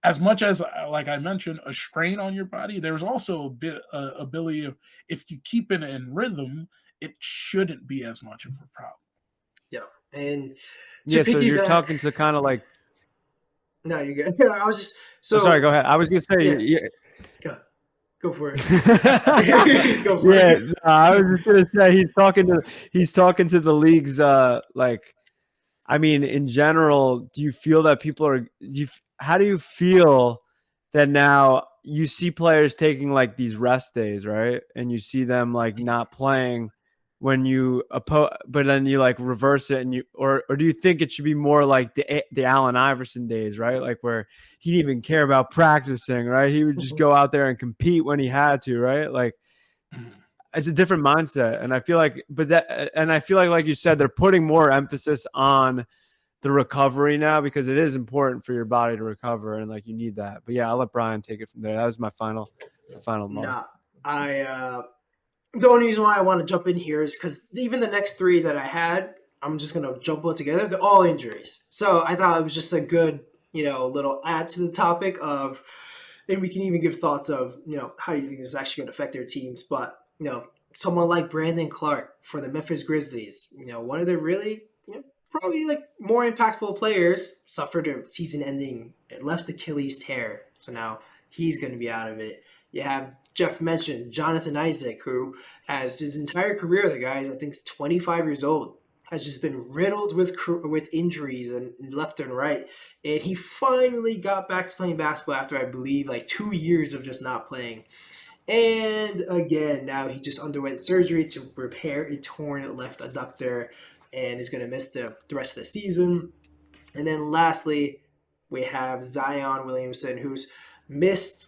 as much as, like I mentioned, a strain on your body. There's also a bit ability of, if you keep it in rhythm, it shouldn't be as much of a problem. Yeah. And to Yeah. So you're piggyback, talking to kind of like. no, you're good. I was just Oh, sorry. so Go ahead. I was gonna say. yeah. Yeah. Go for it. Go for Yeah, it. no, I was just gonna say he's talking to the league's like, I mean, in general, do you feel that people are how do you feel that now you see players taking like these rest days, right? And you see them like not playing when you but then you like reverse it and or do you think it should be more like the Allen Iverson days, right? Like where he didn't even care about practicing, right? He would just go out there and compete when he had to, right? Like it's a different mindset. And I feel like like you said, they're putting more emphasis on the recovery now because it is important for your body to recover and like you need that. But yeah, I'll let Brian take it from there. That was my final mark. Nah, the only reason why I want to jump in here is because even the next three that I had, I'm just gonna jump all together. They're all injuries, so I thought it was just a good, little add to the topic of, and we can even give thoughts of, how do you think this is actually going to affect their teams? But someone like Brandon Clark for the Memphis Grizzlies, one of their really, probably like more impactful players, suffered a season-ending left Achilles tear, so now he's going to be out of it. You have Jeff mentioned Jonathan Isaac, who has his entire career, the guy is, I think, 25 years old, has just been riddled with injuries and left and right. And he finally got back to playing basketball after, I believe, like 2 years of just not playing. And again, now he just underwent surgery to repair a torn left adductor and is going to miss the rest of the season. And then lastly, we have Zion Williamson, who's missed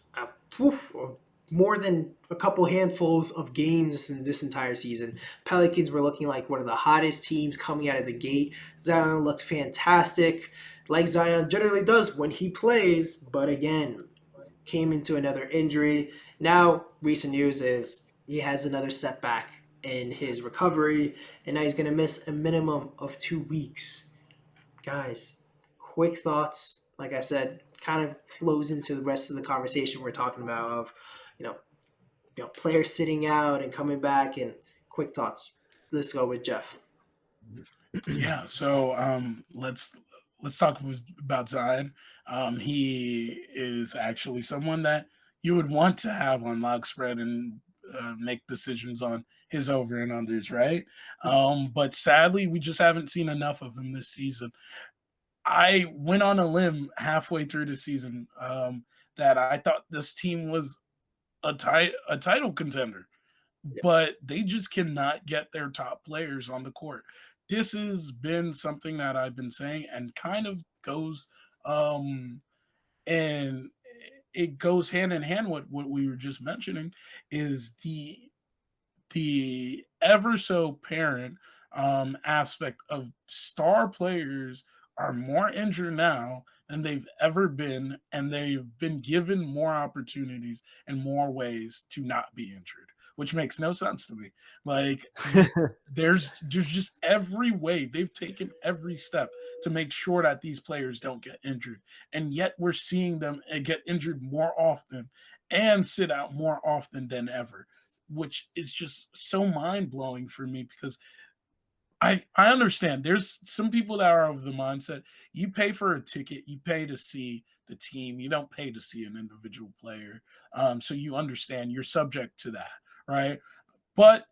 more than a couple handfuls of games in this entire season. Pelicans were looking like one of the hottest teams coming out of the gate. Zion looked fantastic, like Zion generally does when he plays, but again, came into another injury. Now, recent news is he has another setback in his recovery, and now he's going to miss a minimum of 2 weeks. Guys, quick thoughts. Like I said, kind of flows into the rest of the conversation we're talking about of, players sitting out and coming back, and quick thoughts. Let's go with Jeff. Yeah, so let's talk about Zion. He is actually someone that you would want to have on Lockspread and make decisions on his over and unders, right? But sadly, we just haven't seen enough of him this season. I went on a limb halfway through the season that I thought this team was a title contender, but they just cannot get their top players on the court. This has been something that I've been saying and kind of goes and it goes hand in hand with what we were just mentioning is the ever so apparent aspect of star players are more injured now than they've ever been, and they've been given more opportunities and more ways to not be injured, which makes no sense to me. Like there's just every way they've taken every step to make sure that these players don't get injured, and yet we're seeing them get injured more often and sit out more often than ever, which is just so mind blowing for me because I understand. There's some people that are of the mindset you pay for a ticket, you pay to see the team, you don't pay to see an individual player. So you understand you're subject to that, right? But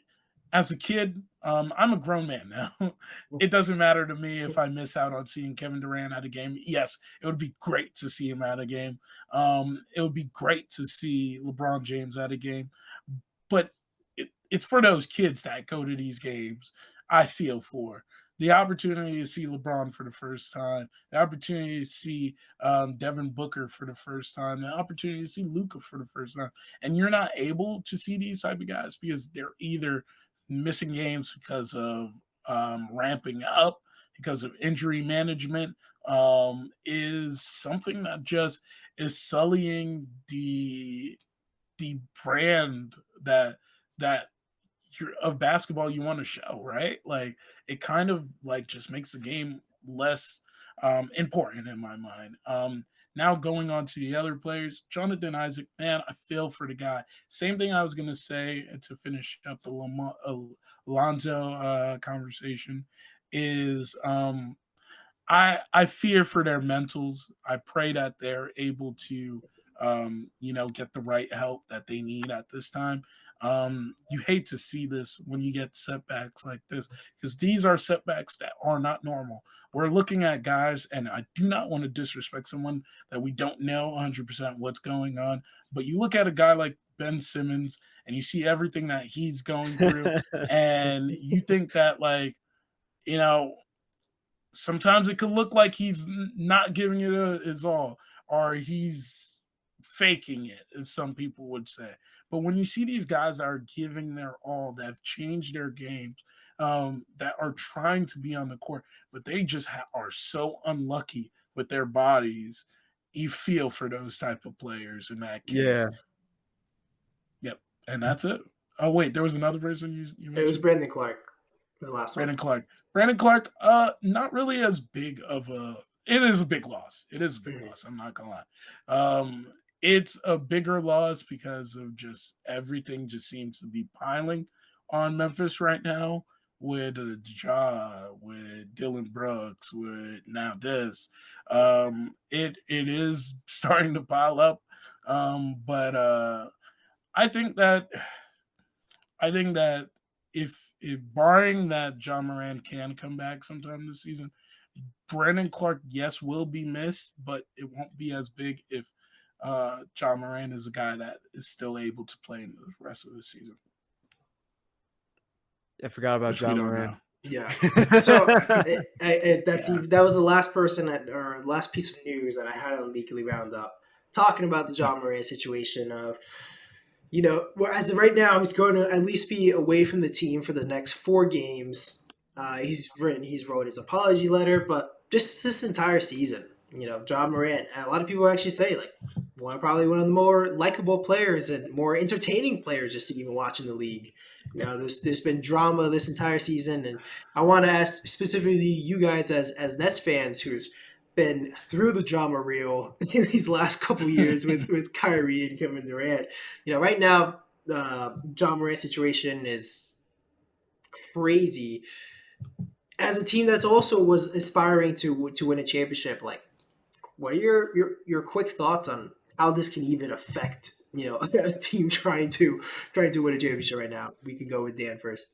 as a kid, I'm a grown man now. It doesn't matter to me if I miss out on seeing Kevin Durant at a game. Yes, it would be great to see him at a game. It would be great to see LeBron James at a game. But it's for those kids that go to these games. I feel for the opportunity to see LeBron for the first time, the opportunity to see Devin Booker for the first time, the opportunity to see Luca for the first time, and you're not able to see these type of guys because they're either missing games because of ramping up, because of injury management, is something that just is sullying the brand that you're of basketball you want to show, right? Like it kind of like just makes the game less important in my mind. Now going on to the other players, Jonathan Isaac, man, I feel for the guy. Same thing I was gonna say to finish up the Alonzo conversation is I fear for their mentals. I pray that they're able to get the right help that they need at this time. You hate to see this when you get setbacks like this because these are setbacks that are not normal. We're looking at guys, and I do not want to disrespect someone that we don't know 100% what's going on, but you look at a guy like Ben Simmons and you see everything that he's going through, and you think that, like, you know, sometimes it could look like he's not giving it his all, or he's faking it, as some people would say. But when you see these guys that are giving their all, that have changed their games, that are trying to be on the court, but they just are so unlucky with their bodies, you feel for those type of players in that case. Yeah. Yep, and that's it. Oh wait, there was another person you It was mentioned. Brandon Clark, the last one. Brandon Clark. Brandon Clark, not really as big of a. It is a big loss. It is a big loss. I'm not gonna lie. It's a bigger loss because of just everything just seems to be piling on Memphis right now with Ja, with Dylan Brooks, with now this. It is starting to pile up. But I think that I think that if barring that John Moran can come back sometime this season, Brandon Clark, yes, will be missed, but it won't be as big if John Moran is a guy that is still able to play in the rest of the season. I forgot about Which we John don't Moran. know. Yeah. So that was the last person or last piece of news that I had on Weekly Roundup talking about the John Moran situation of, where as of right now he's going to at least be away from the team for the next 4 games. He's wrote his apology letter, but just this entire season, John Moran, and a lot of people actually say like probably one of the more likable players and more entertaining players just to even watch in the league. There's been drama this entire season, and I want to ask specifically you guys as Nets fans who's been through the drama reel in these last couple years with Kyrie and Kevin Durant. Right now, John Morant's situation is crazy. As a team that's also was aspiring to win a championship, like, what are your quick thoughts on how this can even affect a team trying to win a championship right now? We could go with Dan first.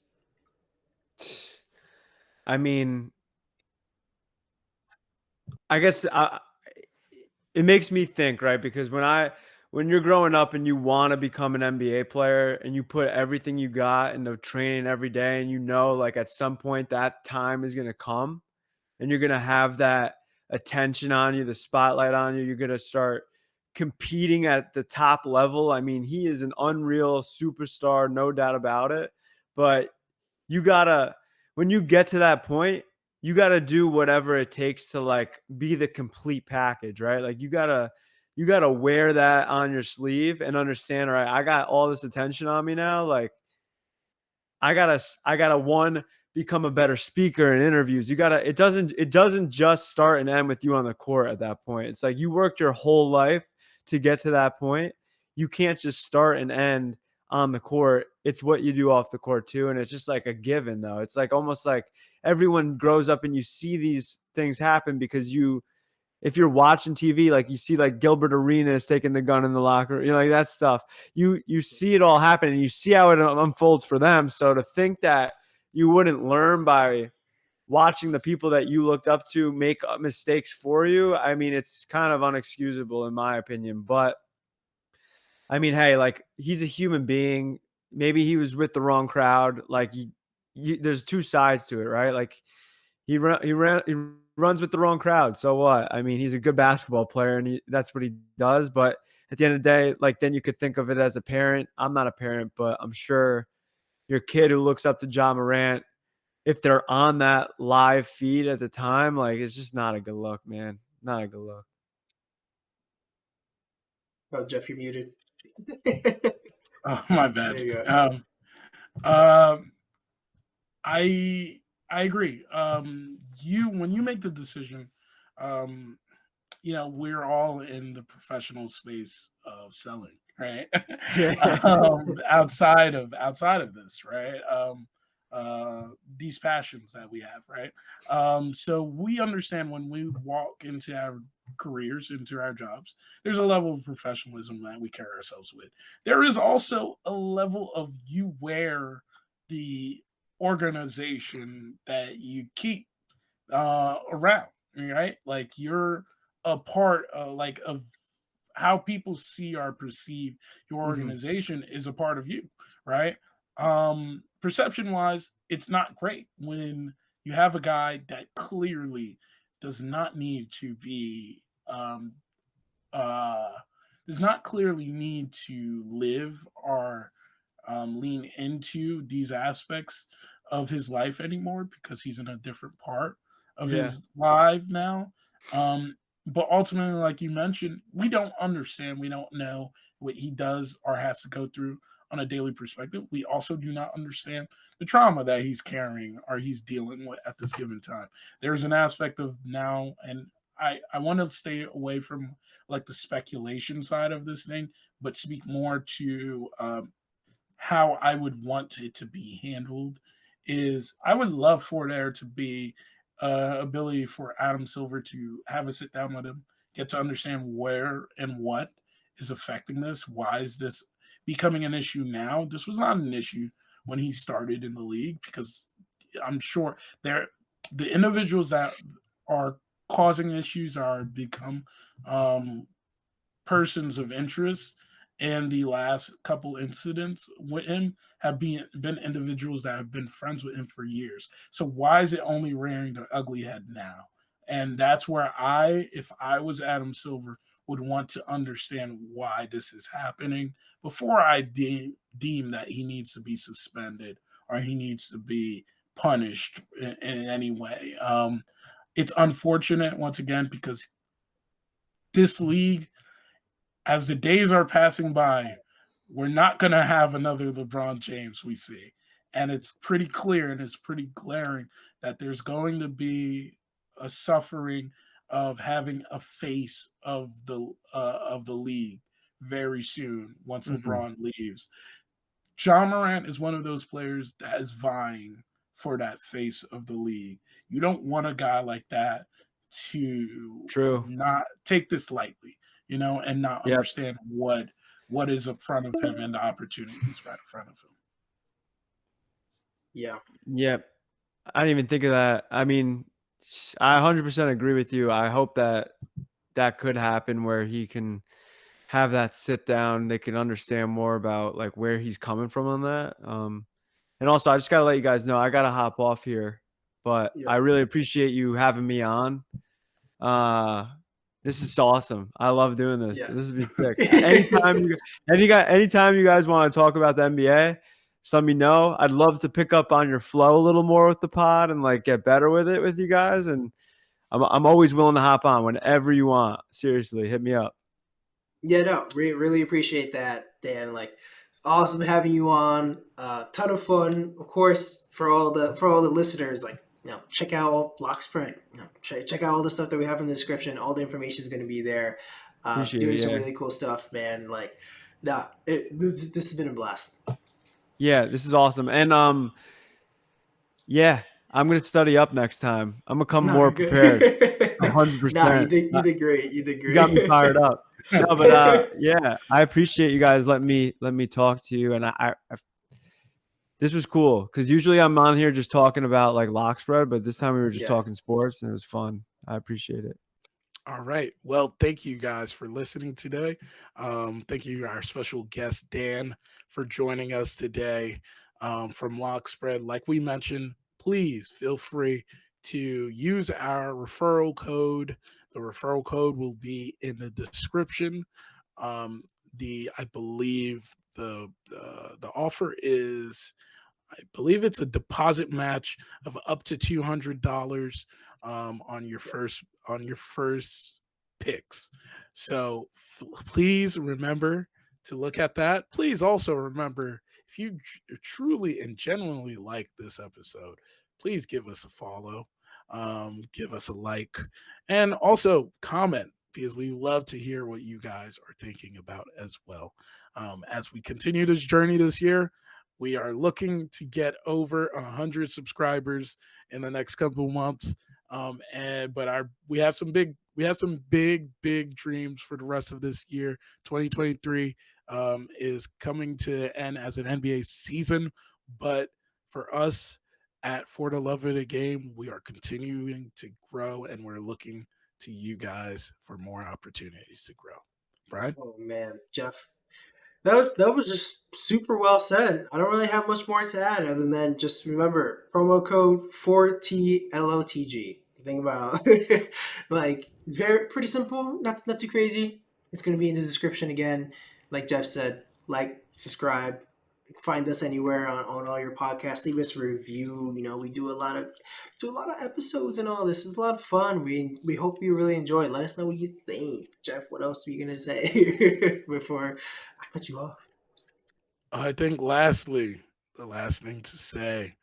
I mean, I guess it makes me think, right? Because when you're growing up and you want to become an NBA player and you put everything you got into training every day, and like at some point that time is going to come and you're going to have that attention on you, the spotlight on you, you're going to start competing at the top level. I mean, he is an unreal superstar, no doubt about it. But when you get to that point, you got to do whatever it takes to like be the complete package, right? Like you got to wear that on your sleeve and understand, all right, I got all this attention on me now. Like I gotta one, become a better speaker in interviews. It doesn't just start and end with you on the court at that point. It's like you worked your whole life to get to that point. You can't just start and end on the court it's what you do off the court too. And it's just like a given though. It's like almost like everyone grows up and you see these things happen because if you're watching TV, like you see like Gilbert Arenas taking the gun in the locker room, like that stuff. You see it all happen and you see how it unfolds for them. So to think that you wouldn't learn by watching the people that you looked up to make mistakes for you, I mean, it's kind of unexcusable in my opinion. But I mean, hey, like he's a human being. Maybe he was with the wrong crowd. Like there's two sides to it, right? Like he runs with the wrong crowd. So what? I mean, he's a good basketball player and that's what he does. But at the end of the day, like then you could think of it as a parent. I'm not a parent, but I'm sure your kid who looks up to John Morant, if they're on that live feed at the time, like it's just not a good look, man. Not a good look. Oh, Jeff, you're muted. Oh, my bad. There you go. I agree. When you make the decision, we're all in the professional space of selling, right? Outside of this, right? These passions that we have, right? So we understand when we walk into our careers, into our jobs, there's a level of professionalism that we carry ourselves with. There is also a level of you wear the organization that you keep around, right? Like you're a part of how people see or perceive your organization is a part of you, right? Perception wise, it's not great when you have a guy that clearly does not need to be uh does not clearly need to live or lean into these aspects of his life anymore because he's in a different part of Yeah. his life now. But ultimately, like you mentioned, we don't understand, we don't know what he does or has to go through on a daily perspective. We also do not understand the trauma that he's carrying or he's dealing with at this given time. There's an aspect of now, and I want to stay away from like the speculation side of this thing, but speak more to how I would want it to be handled. Is I would love for there to be ability for Adam Silver to have a sit down with him, get to understand where and what is affecting this. Why is this becoming an issue now? This was not an issue when he started in the league because I'm sure the individuals that are causing issues are become persons of interest, and the last couple incidents with him have been individuals that have been friends with him for years. So why is it only rearing the ugly head now? And that's where if I was Adam Silver, would want to understand why this is happening before I deem that he needs to be suspended or he needs to be punished in any way. It's unfortunate once again because this league, as the days are passing by, we're not going to have another LeBron James we see. And it's pretty clear and it's pretty glaring that there's going to be a suffering of having a face of the league very soon once LeBron leaves. John Morant is one of those players that is vying for that face of the league. You don't want a guy like that to True. not take this lightly, and not understand what is in front of him and the opportunities right in front of him. Yeah. Yeah. I didn't even think of that. I mean, I 100% agree with you. I hope that could happen where he can have that sit down. They can understand more about like where he's coming from on that. And also I just got to let you guys know, I got to hop off here, but Yeah. I really appreciate you having me on. This is awesome. I love doing this. Yeah. This would be sick. Anytime you guys want to talk about the NBA, just let me know. I'd love to pick up on your flow a little more with the pod and like get better with it with you guys. And I'm always willing to hop on whenever you want. Seriously, hit me up. Yeah, no, really appreciate that, Dan. Like, it's awesome having you on. Ton of fun, of course, for all the listeners. Like, check out Lockspread. Check out all the stuff that we have in the description. All the information is going to be there. Appreciate Doing it. some Yeah. really cool stuff, man. Like, this has been a blast. Yeah, this is awesome. And yeah, I'm gonna study up next time. I'm gonna come No, more you're prepared. good. Nah, 100%. you did great. You did You got me great. fired up. No, but yeah, I appreciate you guys letting me talk to you. And this was cool because usually I'm on here just talking about like lock spread, but this time we were just Yeah. talking sports and it was fun. I appreciate it. All right. Well, thank you guys for listening today. Thank you, our special guest, Dan, for joining us today from Lockspread. Like we mentioned, please feel free to use our referral code. The referral code will be in the description. I believe the offer is, I believe it's a deposit match of up to $200 on your first picks. So please remember to look at that. Please also remember, if you truly and genuinely like this episode, please give us a follow, give us a like, and also comment, because we love to hear what you guys are thinking about as well. As we continue this journey this year, we are looking to get over 100 subscribers in the next couple of months. And but our we have some big dreams for the rest of this year. 2023 is coming to end as an NBA season, but for us at For the Love of the Game, we are continuing to grow, and we're looking to you guys for more opportunities to grow. Brian? Oh man, Jeff. That was just super well said. I don't really have much more to add other than just remember promo code 4TLOTG. Think about like very pretty simple, not too crazy. It's gonna be in the description again. Like Jeff said, like, subscribe, find us anywhere on all your podcasts. Leave us a review. You know, we do a lot of episodes and all. This is a lot of fun. We hope you really enjoy it. Let us know what you think. Jeff, what else are you gonna say before I cut you off? I think lastly, the last thing to say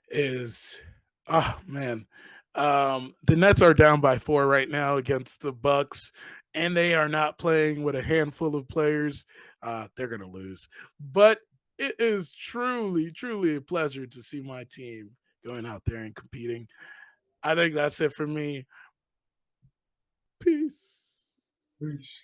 is, oh man, the Nets are down by 4 right now against the Bucks, and they are not playing with a handful of players. They're gonna lose, but it is truly a pleasure to see my team going out there and competing. I think that's it for me. Peace. Peace.